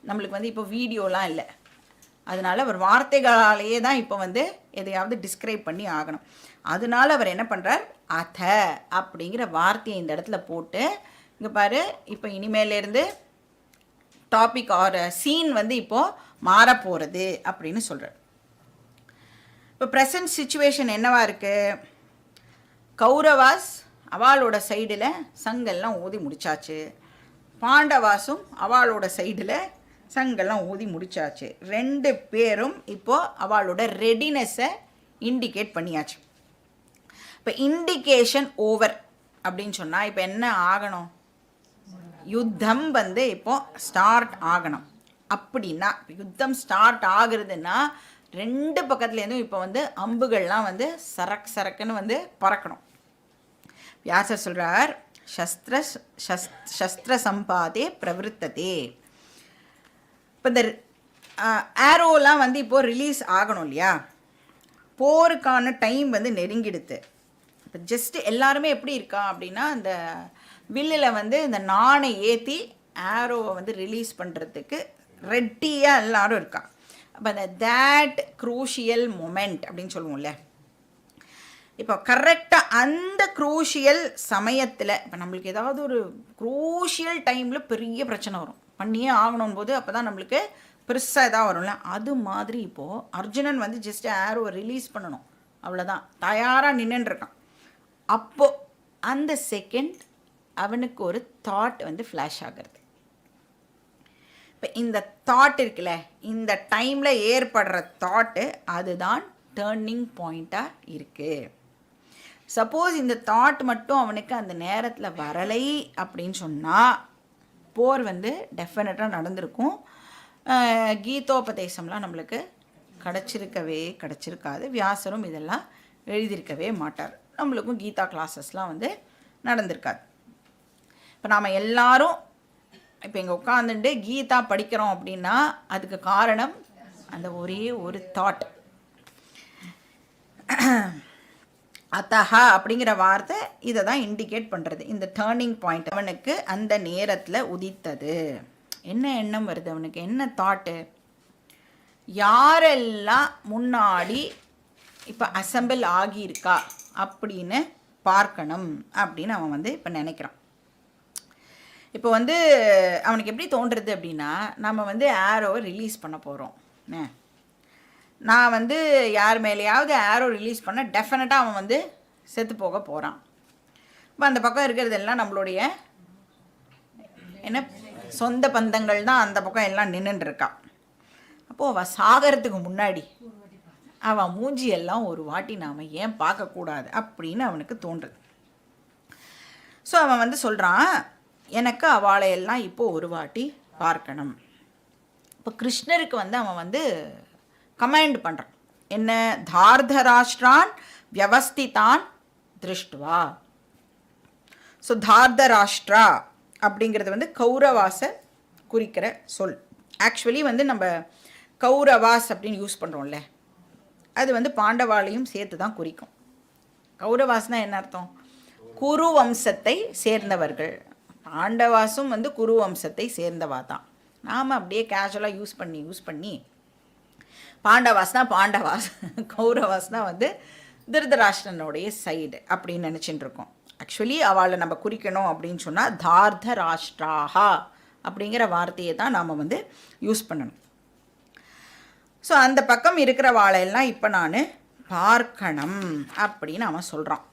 நம்மளுக்கு வந்து இப்போ வீடியோலாம் இல்லை, அதனால் அவர் வார்த்தைகளாலேயே தான் இப்போ வந்து எதையாவது டிஸ்கிரைப் பண்ணி ஆகணும். அதனால அவர் என்ன பண்ணுறார், அத அப்படிங்கிற வார்த்தையை இந்த இடத்துல போட்டு, இங்கே பாரு இப்போ இனிமேலேருந்து டாபிக் ஆர் சீன் வந்து இப்போது மாறப்போகிறது அப்படின்னு சொல்கிறார். இப்போ ப்ரெசன்ட் சிச்சுவேஷன் என்னவா இருக்குது, கௌரவாஸ் அவளோட சைடில் சங்கெல்லாம் ஊதி முடிச்சாச்சு, பாண்டவாசும் அவளோட சைடில் சங்கெல்லாம் ஊதி முடிச்சாச்சு. 2 பேரும் இப்போது அவளோட ரெடினஸை இண்டிகேட் பண்ணியாச்சு. இப்போ இண்டிகேஷன் ஓவர் அப்படின்னு சொன்னால் இப்போ என்ன ஆகணும், யுத்தம் வந்து இப்போது ஸ்டார்ட் ஆகணும். அப்படின்னா யுத்தம் ஸ்டார்ட் ஆகுறதுன்னா 2 பக்கத்துலேருந்தும் இப்போ வந்து அம்புகள்லாம் வந்து சரக்குன்னு வந்து பறக்கணும். வியாசர் சொல்கிறார், சஸ்திர சம்பாதே பிரவருத்ததே. இப்போ இந்த ஆரோலாம் வந்து இப்போது ரிலீஸ் ஆகணும் இல்லையா, போருக்கான டைம் வந்து நெருங்கிடுது. இப்போ ஜஸ்ட்டு எல்லாருமே எப்படி இருக்கா அப்படின்னா, அந்த வில்லில் வந்து இந்த நாணை ஏற்றி ஆரோவை வந்து ரிலீஸ் பண்ணுறதுக்கு ரெட்டியாக எல்லாரும் இருக்கா. அப்போ அந்த தேட் க்ரூஷியல் மொமெண்ட் அப்படின்னு சொல்லுவோம்ல, இப்போ கரெக்டாக அந்த க்ரூஷியல் சமயத்தில், இப்போ நம்மளுக்கு ஏதாவது ஒரு க்ரூஷியல் டைமில் பெரிய பிரச்சனை வரும், பண்ணியே ஆகணும் போது அப்போ தான் நம்மளுக்கு பெருசாக எதாவது வரும்ல, அது மாதிரி இப்போது அர்ஜுனன் வந்து ஜஸ்ட் ஆரோவை ரிலீஸ் பண்ணணும், அவ்வளோதான், தயாராக நின்றுருக்கான். அப்போது அந்த செகண்ட் அவனுக்கு ஒரு தாட் வந்து ஃப்ளாஷ் ஆகிறது. இப்போ இந்த தாட் இருக்குல்ல, இந்த டைமில் ஏற்படுற தாட்டு அதுதான் டேர்னிங் பாயிண்ட்டாக இருக்குது. சப்போஸ் இந்த தாட் மட்டும் அவனுக்கு அந்த நேரத்தில் வரலை அப்படின்னு சொன்னால் போர் வந்து டெஃபினட்டாக நடந்திருக்கும். கீதோபதேசம்லாம் நம்மளுக்கு கிடச்சிருக்காது. வியாசரும் இதெல்லாம் எழுதியிருக்கவே மாட்டார். நம்மளுக்கும் கீதா கிளாஸஸ்லாம் வந்து நடந்திருக்காது. இப்போ நாம் எல்லாரும் இப்போ இங்கே உட்காந்துட்டு கீதா படிக்கிறோம் அப்படின்னா அதுக்கு காரணம் அந்த ஒரே ஒரு தாட். அத்தஹா அப்படிங்கிற வார்த்தை இதை தான் இண்டிகேட் பண்ணுறது, இந்த டேர்னிங் பாயிண்ட். அவனுக்கு அந்த நேரத்தில் உதித்தது என்ன எண்ணம் வருது, அவனுக்கு என்ன தாட்டு, யாரெல்லாம் முன்னாடி இப்போ அசம்பிள் ஆகியிருக்கா அப்படின்னு பார்க்கணும் அப்படின்னு அவன் வந்து இப்போ நினைக்கிறான். இப்போ வந்து அவனுக்கு எப்படி தோன்றுறது அப்படின்னா, நம்ம வந்து ஆரோவை ரிலீஸ் பண்ண போகிறோம், நான் வந்து யார் மேலேயாவது ஆரோ ரிலீஸ் பண்ண டெஃபினட்டாக அவன் வந்து செத்து போக போகிறான். இப்போ அந்த பக்கம் இருக்கிறதெல்லாம் நம்மளுடைய என்ன சொந்த பந்தங்கள் தான் அந்த பக்கம் எல்லாம் நின்றுட்டுருக்கான். அப்போது அவள் சாகிறதுக்கு முன்னாடி அவன் மூஞ்சியெல்லாம் ஒரு வாட்டி நாம் ஏன் பார்க்கக்கூடாது அப்படின்னு அவனுக்கு தோன்றுது. ஸோ அவன் வந்து சொல்கிறான், எனக்கு அவளையெல்லாம் இப்போது ஒரு வாட்டி பார்க்கணும். இப்போ கிருஷ்ணருக்கு வந்து அவன் வந்து கமாண்ட் பண்ணுறான், என்ன, தார்தராஷ்டிரான் வியவஸ்திதான் திருஷ்டுவா. ஸோ தார்தராஷ்டிரா அப்படிங்கிறது வந்து கௌரவாசை குறிக்கிற சொல். ஆக்சுவலி வந்து நம்ம கௌரவாஸ் அப்படின்னு யூஸ் பண்ணுறோம்ல, அது வந்து பாண்டவாளையும் சேர்த்து தான் குறிக்கும். கௌரவாஸ்னால் என்ன அர்த்தம், குரு வம்சத்தை சேர்ந்தவர்கள். பாண்டவாசும் வந்து குரு வம்சத்தை சேர்ந்தவா தான். நாம் அப்படியே கேஷுவலாக யூஸ் பண்ணி பாண்டவாஸ்னா பாண்டவாஸ், கௌரவாஸ்னா வந்து திருதராஷ்டிரனுடைய சைடு அப்படின்னு நினச்சிட்டு இருக்கோம். ஆக்சுவலி அவளை நம்ம குறிக்கணும் அப்படின்னு சொன்னால் தார்தராஷ்டிராஹா அப்படிங்கிற வார்த்தையை தான் நாம் வந்து யூஸ் பண்ணணும். ஸோ அந்த பக்கம் இருக்கிற வாழையெல்லாம் இப்போ நான் பார்க்கணும் அப்படின்னு அவன் சொல்கிறான்.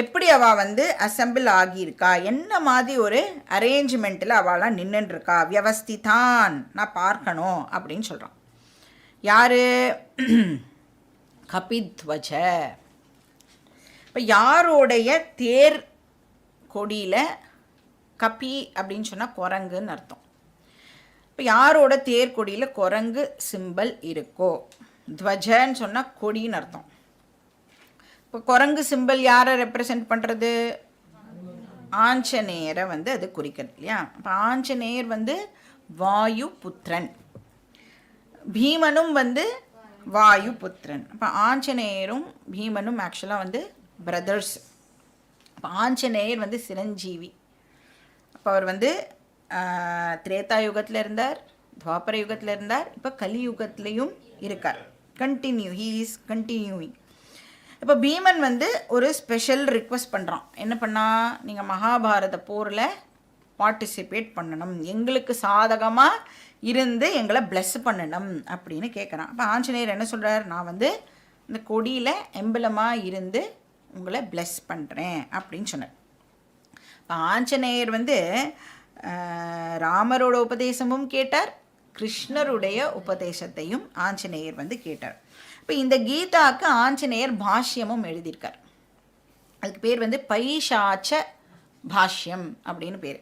எப்படி அவள் வந்து அசம்பிள் ஆகியிருக்கா, என்ன மாதிரி ஒரு அரேஞ்ச்மெண்ட்டில் அவளாம் நின்றுருக்கா, வியவஸ்திதான், நான் பார்க்கணும் அப்படின்னு சொல்கிறான். யார்? கபித்வஜ. இப்போ யாரோடைய தேர் கொடியில், கபி அப்படின்னு சொன்னால் குரங்குன்னு அர்த்தம். இப்போ யாரோட தேர் கொடியில் குரங்கு சிம்பல் இருக்கோ, துவஜன்னு சொன்னால் கொடின்னு அர்த்தம். இப்போ குரங்கு சிம்பல் யாரை ரெப்ரசன்ட் பண்ணுறது? ஆஞ்சநேயரை வந்து அது குறிக்கிறது இல்லையா. இப்போ ஆஞ்சநேயர் வந்து வாயு புத்திரன், பீமனும் வந்து வாயு புத்திரன். இப்போ ஆஞ்சநேயரும் பீமனும் ஆக்சுவலாக வந்து பிரதர்ஸ். இப்போ ஆஞ்சநேயர் வந்து சிரஞ்சீவி. அப்போ அவர் வந்து திரேதா யுகத்தில் இருந்தார், துவாபர யுகத்தில் இருந்தார், இப்போ கலியுகத்துலேயும் இருக்கார். He is continuing. இப்போ பீமன் வந்து ஒரு ஸ்பெஷல் ரிக்வெஸ்ட் பண்ணுறான். என்ன பண்ணால், நீங்கள் மகாபாரத போரில் பார்ட்டிசிபேட் பண்ணணும், எங்களுக்கு சாதகமாக இருந்து எங்களை பிளஸ் பண்ணணும் அப்படின்னு கேட்குறான். அப்போ ஆஞ்சநேயர் என்ன சொல்கிறார்? நான் வந்து இந்த கொடியில் எம்பலமாக இருந்து உங்களை பிளஸ் பண்ணுறேன் அப்படின்னு சொன்னார். இப்போ ஆஞ்சநேயர் வந்து ராமரோட உபதேசமும் கேட்டார், கிருஷ்ணருடைய உபதேசத்தையும் ஆஞ்சநேயர் வந்து கேட்டார். இப்போ இந்த கீதாவுக்கு ஆஞ்சநேயர் பாஷ்யமும் எழுதியிருக்கார். அதுக்கு பேர் வந்து பைசாச்ச பாஷ்யம் அப்படின்னு பேர்.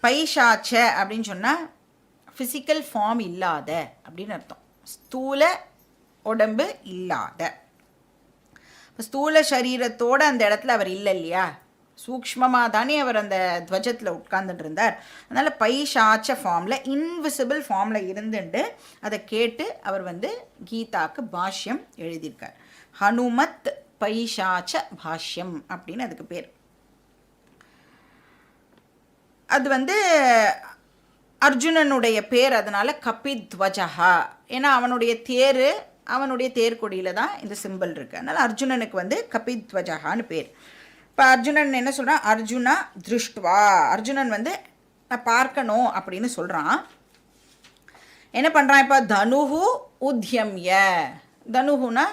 பைசாச்ச அப்படின்னு சொன்னால் ஃபிசிக்கல் ஃபார்ம் இல்லாத அப்படின்னு அர்த்தம். ஸ்தூல உடம்பு இல்லாத. இப்போ ஸ்தூல சரீரத்தோடு அந்த இடத்துல அவர் இல்லை இல்லையா, சூக்ஷ்மமாக தானே அவர் அந்த துவஜத்தில் உட்கார்ந்துட்டு இருந்தார். அதனால் பைசாச்ச ஃபார்மில், இன்விசிபிள் ஃபார்மில் இருந்துட்டு அதை கேட்டு அவர் வந்து கீதாவுக்கு பாஷ்யம் எழுதியிருக்கார். ஹனுமத் பைசாச்ச பாஷ்யம் அப்படின்னு அதுக்கு பேர். அது வந்து அர்ஜுனனுடைய பேர், அதனால் கபித்வஜஹா. ஏன்னா அவனுடைய தேர்கொடியில் தான் இந்த சிம்பிள் இருக்குது. அதனால் அர்ஜுனனுக்கு வந்து கபித்வஜஹான்னு பேர். இப்போ அர்ஜுனன் என்ன சொல்கிறான்? அர்ஜுனா திருஷ்டுவா. அர்ஜுனன் வந்து நான் பார்க்கணும் அப்படின்னு சொல்கிறான். என்ன பண்ணுறான்? இப்போ தனுஹு உத்யம்ய. தனுஹுனா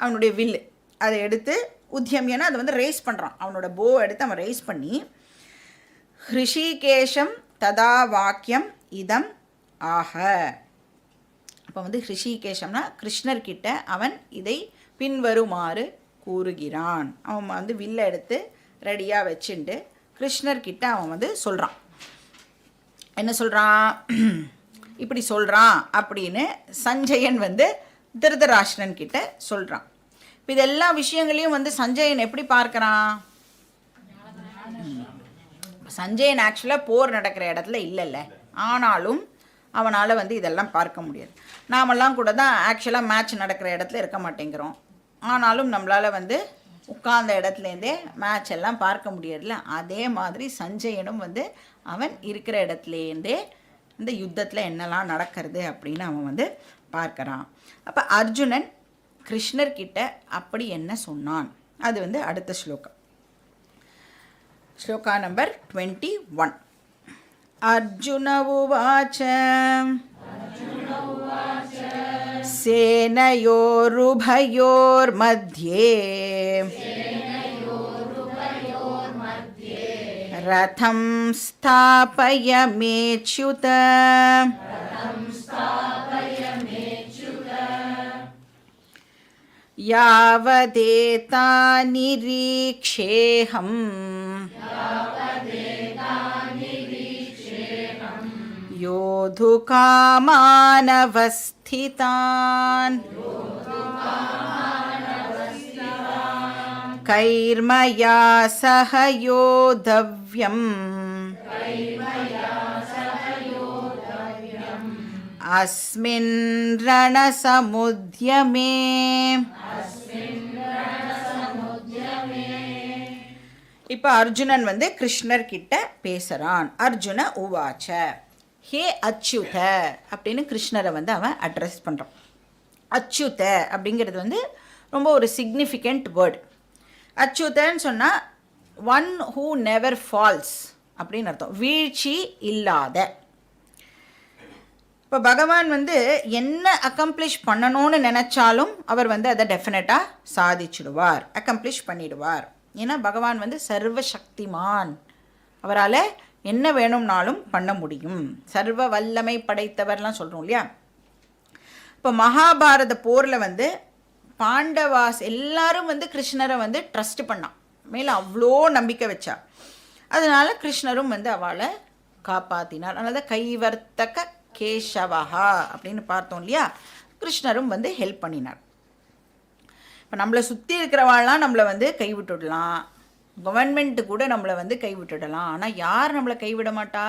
அவனுடைய வில்லு, அதை எடுத்து, உத்யம்யனா அதை வந்து ரேஸ் பண்ணுறான். அவனோட போ எடுத்து அவன் ரேஸ் பண்ணி, ஹிருஷிகேஷம் ததா வாக்கியம் இதம் ஆக. அப்போ வந்து ஹிருஷிகேஷம்னா கிருஷ்ணர்கிட்ட அவன் இதை பின்வருமாறு கூறுகிறான். அவன் வந்து வில்லை எடுத்து ரெடியாக வச்சுட்டு கிருஷ்ணர்கிட்ட அவன் வந்து சொல்கிறான். என்ன சொல்கிறான்? இப்படி சொல்கிறான் அப்படின்னு சஞ்சயன் வந்து திருதராஷ்டிரன் கிட்ட சொல்கிறான். இப்போ இது எல்லா விஷயங்களையும் வந்து சஞ்சயன் எப்படி பார்க்குறான்? சஞ்சயன் ஆக்சுவலாக போர் நடக்கிற இடத்துல இல்லைல்ல, ஆனாலும் அவனால் வந்து இதெல்லாம் பார்க்க முடியாது. நாமெல்லாம் கூட தான் ஆக்சுவலாக மேட்ச் நடக்கிற இடத்துல இருக்க மாட்டேங்கிறோம், ஆனாலும் நம்மளால் வந்து உட்கார்ந்த இடத்துலேருந்தே மேட்ச் எல்லாம் பார்க்க முடியறதில்ல. அதே மாதிரி சஞ்சயனும் வந்து அவன் இருக்கிற இடத்துலேருந்தே இந்த யுத்தத்தில் என்னெல்லாம் நடக்கிறது அப்படின்னு அவன் வந்து பார்க்குறான். அப்போ அர்ஜுனன் கிருஷ்ணர்கிட்ட அப்படி என்ன சொன்னான், அது வந்து அடுத்த ஸ்லோகம். ஸ்லோகா நம்பர் 21. அர்ஜுன உவாச்ச சேனயோருபயோர்மத்யே ரதம் ஸ்தாபயமேச்யுத யாவதேதா நிரீக்ஷேஹம் யோதுகாமானவஸ்திதான் கைர்மயா சஹ யோதவ்யம் அஸ்மின் ரணசமுத்யமே. இப்போ அர்ஜுனன் வந்து கிருஷ்ணர் கிட்ட பேசுகிறான். அர்ஜுன உவாச்ச, ஹே அச்சுத அப்படின்னு கிருஷ்ணரை வந்து அவன் அட்ரஸ் பண்ணுறான். அச்சுத அப்படிங்கிறது வந்து ரொம்ப ஒரு சிக்னிஃபிகண்ட் வேர்டு. அச்சுதன்னு சொன்னால் ஒன் ஹூ நெவர் ஃபால்ஸ் அப்படின்னு அர்த்தம். வீழ்ச்சி இல்லாத. இப்போ பகவான் வந்து என்ன அக்கம்ப்ளிஷ் பண்ணணும்னு நினச்சாலும் அவர் வந்து அதை டெஃபினட்டாக சாதிச்சுடுவார், அக்கம்ப்ளிஷ் பண்ணிடுவார். ஏன்னா பகவான் வந்து சர்வசக்திமான், அவரால் என்ன வேணும்னாலும் பண்ண முடியும், சர்வ வல்லமை படைத்தவர்லாம் சொல்கிறோம் இல்லையா. இப்போ மகாபாரத போரில் வந்து பாண்டவாஸ் எல்லாரும் வந்து கிருஷ்ணரை வந்து ட்ரஸ்ட் பண்ணான், மேலே அவ்வளோ நம்பிக்கை வச்சா. அதனால் கிருஷ்ணரும் வந்து அவளை காப்பாற்றினார். அதனால தான் கைவர்த்தக கேசவஹா அப்படின்னு பார்த்தோம் இல்லையா. கிருஷ்ணரும் வந்து ஹெல்ப் பண்ணினார். இப்போ நம்மளை சுற்றி இருக்கிறவாள்லாம் நம்மளை வந்து கைவிட்டுடலாம், கவர்மெண்ட்டு கூட நம்மளை வந்து கைவிட்டுடலாம். ஆனால் யார் நம்மளை கைவிட மாட்டா?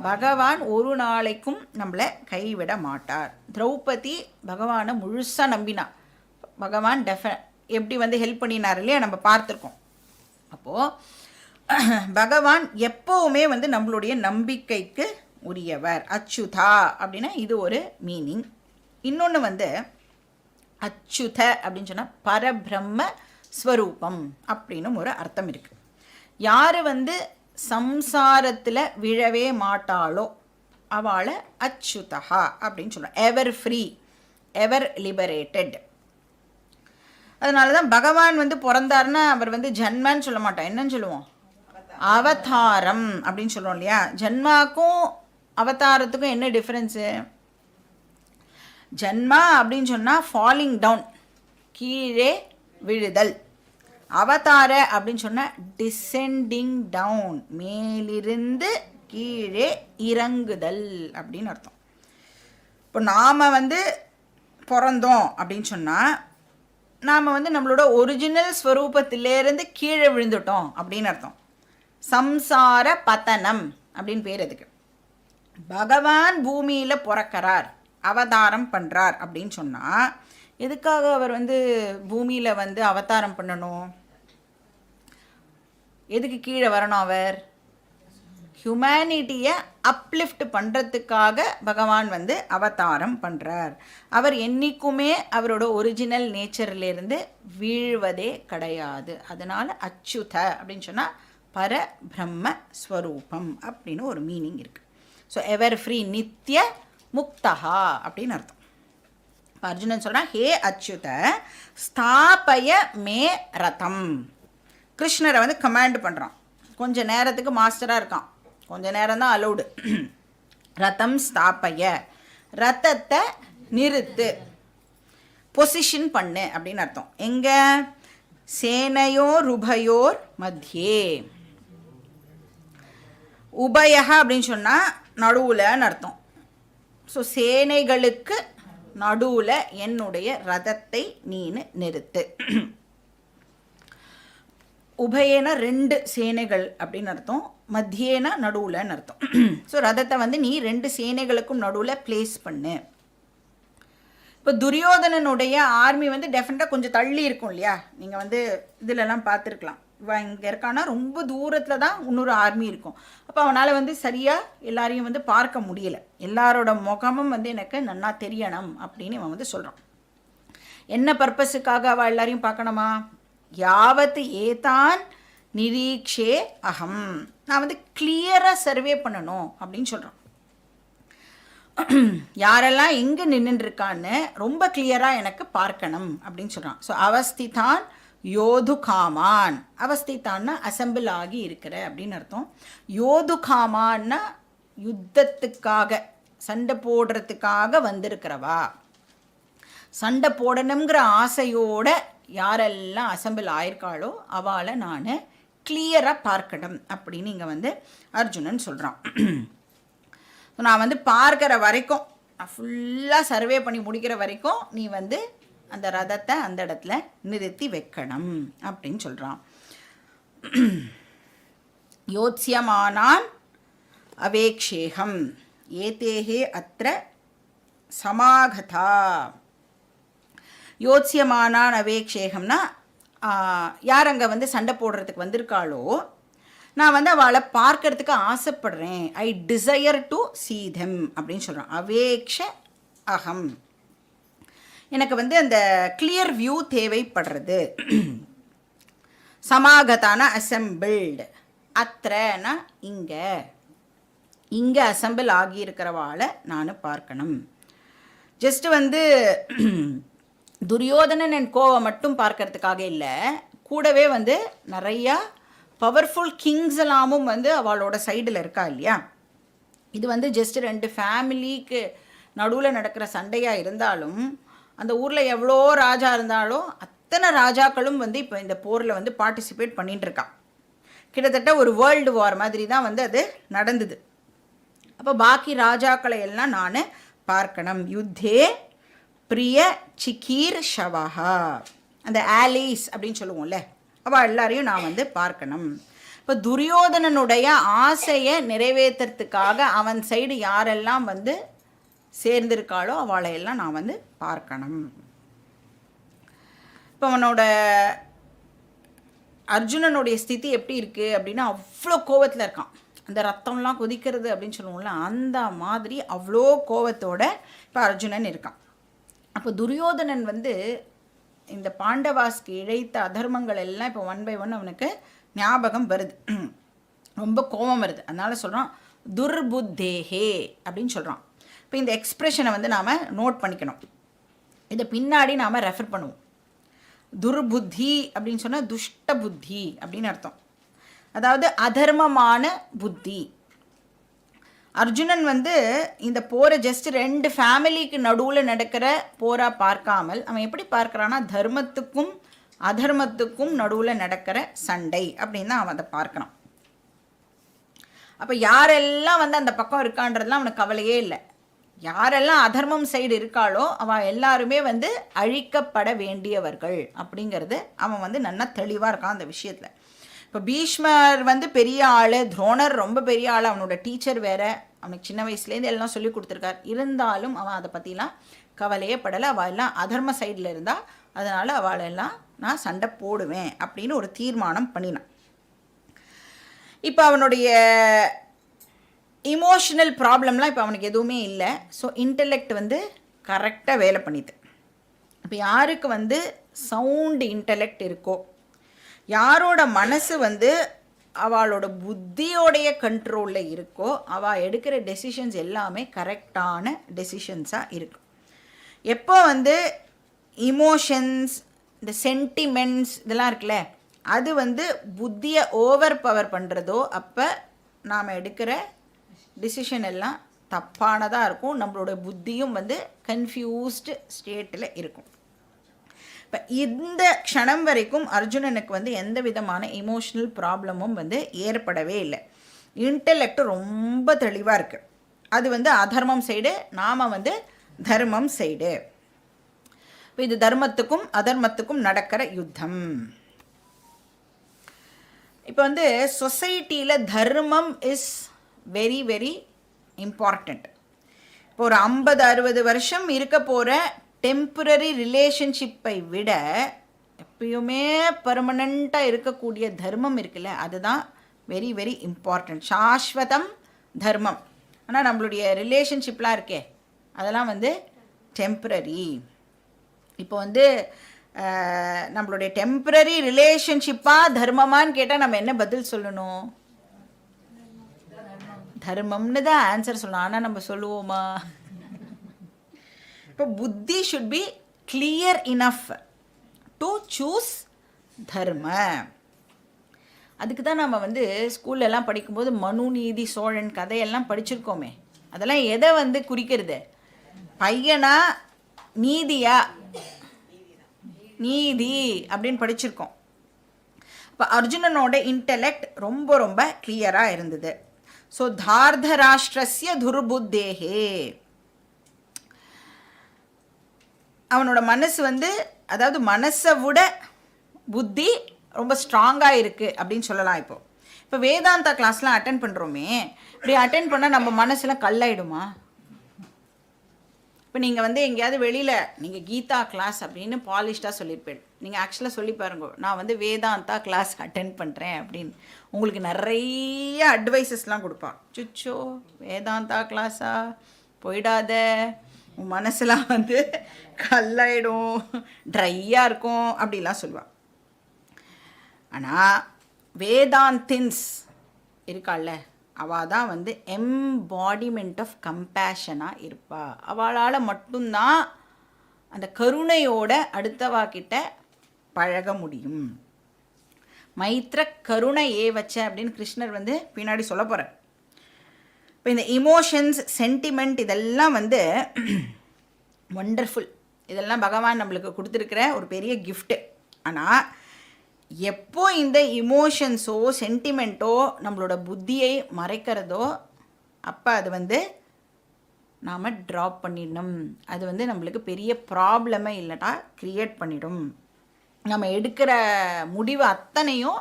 பகவான் ஒரு நாளைக்கும் நம்மளை கைவிட மாட்டார். திரௌபதி பகவானை முழுசாக நம்பினா, பகவான் எப்படி வந்து ஹெல்ப் பண்ணினார் இல்லையா, நம்ம பார்த்துருக்கோம். அப்போது பகவான் எப்போவுமே வந்து நம்மளுடைய நம்பிக்கைக்கு உரியவர். அச்சுதா அப்படின்னா இது ஒரு மீனிங். இன்னொன்று வந்து அச்சுத அப்படின்னு சொன்னால் பரபிரம்ம ஸ்வரூபம் அப்படின்னு ஒரு அர்த்தம் இருக்குது. யார் வந்து சம்சாரத்தில் விழவே மாட்டாளோ அவளை அச்சுதா அப்படின்னு சொல்கிறோம். எவர் ஃப்ரீ, எவர் லிபரேட்டட். அதனால தான் பகவான் வந்து பிறந்தார்னா அவர் வந்து ஜன்மன்னு சொல்ல மாட்டோம், என்னன்னு சொல்லுவோம்? அவதாரம் அப்படின்னு சொல்கிறோம் இல்லையா. ஜன்மாக்கும் அவதாரத்துக்கும் என்ன டிஃப்ரென்ஸு? ஜன்மா அப்படின்னு சொன்னால் ஃபாலிங் டவுன், கீழே விழுதல். அவதார அப்படின்னு சொன்னால் டிசெண்டிங் டவுன், மேலிருந்து கீழே இறங்குதல் அப்படின்னு அர்த்தம். இப்போ நாம் வந்து பிறந்தோம் அப்படின்னு சொன்னால் நாம் வந்து நம்மளோட ஒரிஜினல் ஸ்வரூபத்திலேருந்து கீழே விழுந்துட்டோம் அப்படின்னு அர்த்தம். சம்சார பதனம் அப்படின்னு பேர் அதுக்கு. பகவான் பூமியில் பிறக்கிறார், அவதாரம் பண்ணுறார் அப்படின்னு சொன்னால் எதுக்காக அவர் வந்து பூமியில் வந்து அவதாரம் பண்ணணும்? எதுக்கு கீழே வரணும்? அவர் ஹியூமனிட்டியை அப்லிஃப்ட் பண்ணுறதுக்காக பகவான் வந்து அவதாரம் பண்ணுறார். அவர் என்றைக்குமே அவரோட ஒரிஜினல் நேச்சர்லேருந்து வீழ்வதே கிடையாது. அதனால் அச்சுத அப்படின்னு சொன்னால் பரபிரம்ம ஸ்வரூபம் அப்படின்னு ஒரு மீனிங் இருக்குது. ஸோ எவர் ஃப்ரீ, நித்திய முக்தஹா அப்படின்னு அர்த்தம். இப்போ அர்ஜுனன் சொல்கிறான், ஹே அச்சுத ஸ்தாபய மே ரதம். கிருஷ்ணரை வந்து கமாண்ட் பண்ணுறான். கொஞ்ச நேரத்துக்கு மாஸ்டராக இருக்கான், கொஞ்ச நேரம் தான் அலௌடு. ரதம் ஸ்தாபய, ரதத்தை நிறுத்து, பொசிஷன் பண்ணு அப்படின்னு அர்த்தம். எங்கே? சேனையோர் உபயோர் மத்தியே. உபயக அப்படின்னு சொன்னால் நடுவுலன்னு அர்த்தம். ஸோ சேனைகளுக்கு நடுவில் என்னுடைய ரதத்தை நீனு நிறுத்து. உபயேனா ரெண்டு சேனைகள் அப்படின்னு அர்த்தம், மத்தியேனா நடுவுலன்னு அர்த்தம். ஸோ ரதத்தை வந்து நீ ரெண்டு சேனைகளுக்கும் நடுவில் பிளேஸ் பண்ணு. இப்போ துரியோதனனுடைய ஆர்மி வந்து டெஃபினட்டாக கொஞ்சம் தள்ளி இருக்கும் இல்லையா. நீங்கள் வந்து இதிலெல்லாம் பார்த்துருக்கலாம். இவன் இங்கே இருக்கானா ரொம்ப தூரத்தில் தான் இன்னொரு ஆர்மி இருக்கும். அப்போ அவனால் வந்து சரியாக எல்லாரையும் வந்து பார்க்க முடியல. எல்லாரோட முகமும் வந்து எனக்கு நன்னா தெரியணும் அப்படின்னு இவன் வந்து சொல்கிறான். என்ன பர்பஸுக்காக அவள் எல்லாரையும் பார்க்கணுமா? யாவத்து ஏதான் நிரீக்ஷே அகம், நான் வந்து கிளியராக சர்வே பண்ணணும் அப்படின்னு சொல்கிறான். யாரெல்லாம் எங்கே நின்றுருக்கான்னு ரொம்ப கிளியராக எனக்கு பார்க்கணும் அப்படின்னு சொல்கிறான். ஸோ அவஸ்திதான் யோது காமான். அவஸ்தித்தான்னா அசம்பிள் ஆகி இருக்கிற அப்படின்னு அர்த்தம். யோது காமான்னா யுத்தத்துக்காக, சண்டை போடுறதுக்காக வந்திருக்கிறவா. சண்டை போடணுங்கிற ஆசையோடு யாரெல்லாம் அசம்பிள் ஆயிருக்காளோ அவளை நான் கிளியராக பார்க்கணும் அப்படின்னு இங்கே வந்து அர்ஜுனன் சொல்கிறான். நான் வந்து பார்க்குற வரைக்கும், நான் ஃபுல்லாக சர்வே பண்ணி முடிக்கிற வரைக்கும் நீ வந்து அந்த ரதத்தை அந்த இடத்துல நிறுத்தி வைக்கணும் அப்படின்னு சொல்கிறான். யோத்ஸ்யமானான் அவேக்ஷேகம் ஏதேஹே அத்ர சமாகதா. யோத்ஸ்யமானான் அவேக்ஷேகம்னா யார் அங்கே வந்து சண்டை போடுறதுக்கு வந்திருக்காளோ நான் வந்து அவளை பார்க்கறதுக்கு ஆசைப்படுறேன். I desire to see them அப்படின்னு சொல்கிறான். அவேக்ஷ அகம், எனக்கு வந்து அந்த கிளியர் வியூ தேவைப்படுறது. சமாகதான அசம்பிள்டு, அத்திரனா இங்கே அசம்பிள் ஆகியிருக்கிறவாளை நான் பார்க்கணும். ஜஸ்ட் வந்து துரியோதனன் என் கோவை மட்டும் பார்க்கறதுக்காக இல்லை, கூடவே வந்து நிறையா பவர்ஃபுல் கிங்ஸ் எல்லாமும் வந்து அவளோட சைடில் இருக்கா இல்லையா. இது வந்து ஜஸ்ட் 2 ஃபேமிலிக்கு நடுவில் நடக்கிற சண்டையாக இருந்தாலும் அந்த ஊரில் எவ்வளோ ராஜா இருந்தாலும் அத்தனை ராஜாக்களும் வந்து இப்போ இந்த போரில் வந்து பார்ட்டிசிபேட் பண்ணிகிட்டு இருக்கான். கிட்டத்தட்ட ஒரு வேர்ல்டு வார் மாதிரி தான் வந்து அது நடந்தது. அப்போ பாக்கி ராஜாக்களை எல்லாம் நான் பார்க்கணும். யுத்தே பிரிய சிக்கீர் ஷவஹா, அந்த ஆலிஸ் அப்படின்னு சொல்லுவோம்ல, அவள் எல்லாரையும் நான் வந்து பார்க்கணும். இப்போ துரியோதனனுடைய ஆசையை நிறைவேற்றுறதுக்காக அவன் சைடு யாரெல்லாம் வந்து சேர்ந்திருக்காளோ அவளையெல்லாம் நான் வந்து பார்க்கணும். இப்போ அவனோட அர்ஜுனனுடைய ஸ்திதி எப்படி இருக்குது அப்படின்னா, அவ்வளோ கோவத்தில் இருக்கான். அந்த ரத்தம்லாம் கொதிக்கிறது அப்படின்னு சொல்லுவோம்ல, அந்த மாதிரி அவ்வளோ கோவத்தோட இப்போ அர்ஜுனன் இருக்கான். அப்போ துரியோதனன் வந்து இந்த பாண்டவாஸ்க்கு இழைத்த அதர்மங்கள் எல்லாம் இப்போ 1 by 1 அவனுக்கு ஞாபகம் வருது, ரொம்ப கோபம் வருது. அதனால் சொல்கிறான் துர்புத்தேஹே அப்படின்னு சொல்கிறான். இப்போ இந்த எக்ஸ்ப்ரெஷனை வந்து நாம் நோட் பண்ணிக்கணும், இதை பின்னாடி நாம் ரெஃபர் பண்ணுவோம். துர்புத்தி அப்படின்னு சொன்னால் துஷ்ட புத்தி அப்படின்னு அர்த்தம், அதாவது அதர்மமான புத்தி. அர்ஜுனன் வந்து இந்த போரை ஜஸ்ட் 2 ஃபேமிலிக்கு நடுவில் நடக்கிற போராக பார்க்காமல் அவன் எப்படி பார்க்குறான்னா, தர்மத்துக்கும் அதர்மத்துக்கும் நடுவில் நடக்கிற சண்டை அப்படின்னு தான் அவன் அதை பார்க்குறான். அப்போ யாரெல்லாம் வந்து அந்த பக்கம் இருக்கான்றதுலாம் அவனுக்கு கவலையே இல்லை. யாரெல்லாம் அதர்மம் சைடு இருக்காளோ அவன் எல்லாருமே வந்து அழிக்கப்பட வேண்டியவர்கள் அப்படிங்கிறது அவன் வந்து நல்லா தெளிவாக இருக்கான் அந்த விஷயத்தில். இப்போ பீஷ்மர் வந்து பெரிய ஆள், துரோணர் ரொம்ப பெரிய ஆள், அவனோட டீச்சர் வேறு, அவனுக்கு சின்ன வயசுலேருந்து எல்லாம் சொல்லி கொடுத்துருக்கார். இருந்தாலும் அவன் அதை பற்றிலாம் கவலையே படலை. அவள் எல்லாம் அதர்ம சைடில் இருந்தால் அதனால் அவளெல்லாம் நான் சண்டை போடுவேன் அப்படின்னு ஒரு தீர்மானம் பண்ணினான். இப்போ அவனுடைய இமோஷனல் ப்ராப்ளம்லாம் இப்போ அவனுக்கு எதுவுமே இல்லை. ஸோ இன்டெலெக்ட் வந்து கரெக்டாக வேலை பண்ணிது. இப்போ யாருக்கு வந்து சவுண்டு இன்டெலெக்ட் இருக்கோ, யாரோட மனசு வந்து அவளோட புத்தியோடைய கண்ட்ரோலில் இருக்கோ, அவள் எடுக்கிற டெசிஷன்ஸ் எல்லாமே கரெக்டான டெசிஷன்ஸாக இருக்கும். எப்போ வந்து இமோஷன்ஸ், இந்த சென்டிமெண்ட்ஸ் இதெல்லாம் இருக்குல்ல, அது வந்து புத்தியை ஓவர் பவர் பண்ணுறதோ அப்போ நாம் எடுக்கிற டிசிஷன் எல்லாம் தப்பானதாக இருக்கும். நம்மளோட புத்தியும் வந்து கன்ஃபியூஸ்டு ஸ்டேட்டில் இருக்கும். இப்போ இந்த க்ஷணம் வரைக்கும் அர்ஜுனனுக்கு வந்து எந்த விதமான இமோஷ்னல் ப்ராப்ளமும் வந்து ஏற்படவே இல்லை. இன்டெலெக்ட் ரொம்ப தெளிவாக இருக்குது. அது வந்து அதர்மம் சைடு, நாம் வந்து தர்மம் சைடு. இப்போ இது தர்மத்துக்கும் அதர்மத்துக்கும் நடக்கிற யுத்தம். இப்போ வந்து சொசைட்டியில் தர்மம் இஸ் வெரி வெரி இம்பார்ட்டண்ட். இப்போ ஒரு 50-60 வருஷம் இருக்க போகிற டெம்பரரி ரிலேஷன்ஷிப்பை விட எப்பயுமே பர்மனண்ட்டாக இருக்கக்கூடிய தர்மம் இருக்குல்ல, அதுதான் வெரி வெரி இம்பார்ட்டண்ட். சாஸ்வதம் தர்மம். ஆனால் நம்மளுடைய ரிலேஷன்ஷிப்லாம் இருக்கே அதெல்லாம் வந்து டெம்பரரி. இப்போ வந்து நம்மளுடைய டெம்பரரி ரிலேஷன்ஷிப்பாக தர்மமானு கேட்டால் நம்ம என்ன பதில் சொல்லணும்? தர்மம்னு தான் ஆன்சர் சொல்லணும். ஆனால் நம்ம சொல்லுவோமா? இப்போ புத்தி should be clear enough to choose தர்ம. அதுக்கு தான் நம்ம வந்து ஸ்கூல்லலாம் படிக்கும்போது மனு நீதி சோழன் கதையெல்லாம் படிச்சிருக்கோமே. அதெல்லாம் எதை வந்து குறிக்கிறது? பையனா நீதியா? நீதி அப்படின்னு படிச்சிருக்கோம். இப்போ அர்ஜுனனோட இன்டெலெக்ட் ரொம்ப ரொம்ப கிளியராக இருந்தது. ஸோ தார்தராஷ்டிரஸ்ய துர்புத்தேஹே, அவனோட மனசு வந்து, அதாவது மனசை விட புத்தி ரொம்ப ஸ்ட்ராங்காக இருக்குது அப்படின்னு சொல்லலாம். இப்போ வேதாந்தா கிளாஸ்லாம் அட்டென்ட் பண்ணுறோமே, இப்படி அட்டென்ட் பண்ணால் நம்ம மனசுலாம் கல்லாயிடுமா? இப்போ நீங்கள் வந்து எங்கேயாவது வெளியில் நீங்கள் கீதா கிளாஸ் அப்படின்னு பாலிஷ்டாக சொல்லியிருப்பேன். நீங்கள் ஆக்சுவலாக சொல்லி பாருங்க, நான் வந்து வேதாந்தா கிளாஸ் அட்டென்ட் பண்ணுறேன் அப்படின்னு உங்களுக்கு நிறைய அட்வைசஸ்லாம் கொடுப்பான். சுச்சோ வேதாந்தா கிளாஸா, போயிடாத, உன் மனசுலாம் வந்து கல்லாயிடும், ட்ரையாக இருக்கும் அப்படிலாம் சொல்லுவாள். ஆனால் வேதாந்தின்ஸ் இருக்காள்ல, அவள் தான் வந்து எம்பாடிமெண்ட் ஆஃப் கம்பேஷனாக இருப்பா. அவளால் மட்டும்தான் அந்த கருணையோட அடுத்தவாக்கிட்ட பழக முடியும். மைத்ர கருணை வச்ச அப்படின்னு கிருஷ்ணர் வந்து பின்னாடி சொல்ல போகிறார். இப்போ இந்த இமோஷன்ஸ், சென்டிமெண்ட் இதெல்லாம் வந்து ஒண்டர்ஃபுல். இதெல்லாம் பகவான் நம்மளுக்கு கொடுத்துருக்கிற ஒரு பெரிய கிஃப்ட்டு. ஆனால் எப்போ இந்த இமோஷன்ஸோ சென்டிமெண்ட்டோ நம்மளோட புத்தியை மறைக்கிறதோ அப்போ அது வந்து நாம் ட்ராப் பண்ணிடணும். அது வந்து நம்மளுக்கு பெரிய ப்ராப்ளமே இல்லைனா க்ரியேட் பண்ணிடும். நம்ம எடுக்கிற முடிவு அத்தனையும்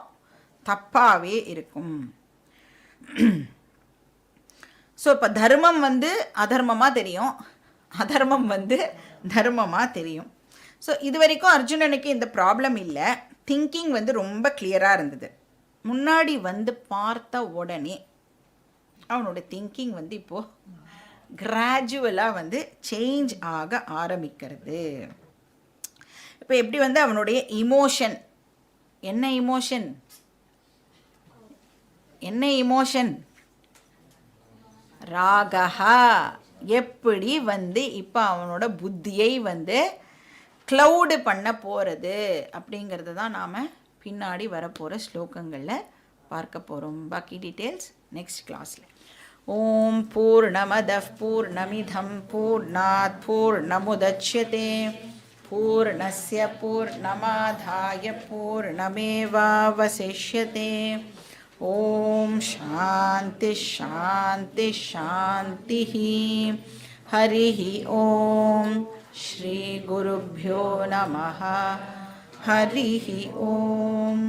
தப்பாகவே இருக்கும். ஸோ இப்போ தர்மம் வந்து அதர்மமாக தெரியும், அதர்மம் வந்து தர்மமாக தெரியும். ஸோ இது வரைக்கும் அர்ஜுனனுக்கு இந்த ப்ராப்ளம் இல்லை. திங்கிங் வந்து ரொம்ப கிளியராக இருந்தது. முன்னாடி வந்து பார்த்த உடனே அவனோட திங்கிங் வந்து இப்போது கிராஜுவலாக வந்து சேஞ்ச் ஆக ஆரம்பிக்கிறது. இப்போ எப்படி வந்து அவனுடைய இமோஷன், என்ன இமோஷன், என்ன இமோஷன், ராகஹா, எப்படி வந்து இப்போ அவனோட புத்தியை வந்து க்ளவுடு பண்ண போகிறது அப்படிங்கிறது தான் நாம் பின்னாடி வரப்போகிற ஸ்லோகங்களில் பார்க்க போகிறோம். பாக்கி டீட்டெயில்ஸ் நெக்ஸ்ட் கிளாஸில். ஓம் பூர்ணமதః பூர்ணமிதம் பூர்ணாத் பூர்ணமுதச்யதே பூர்ணஸ்ய பூர்ணமாதாய பூர்ணமேவாவசிஷ்யதே. ஓம் சாந்தி சாந்தி சாந்தி. ஹரிஹி ஓம். ஸ்ரீ குருभ्यो நமः. ஹரிஹி ஓம்.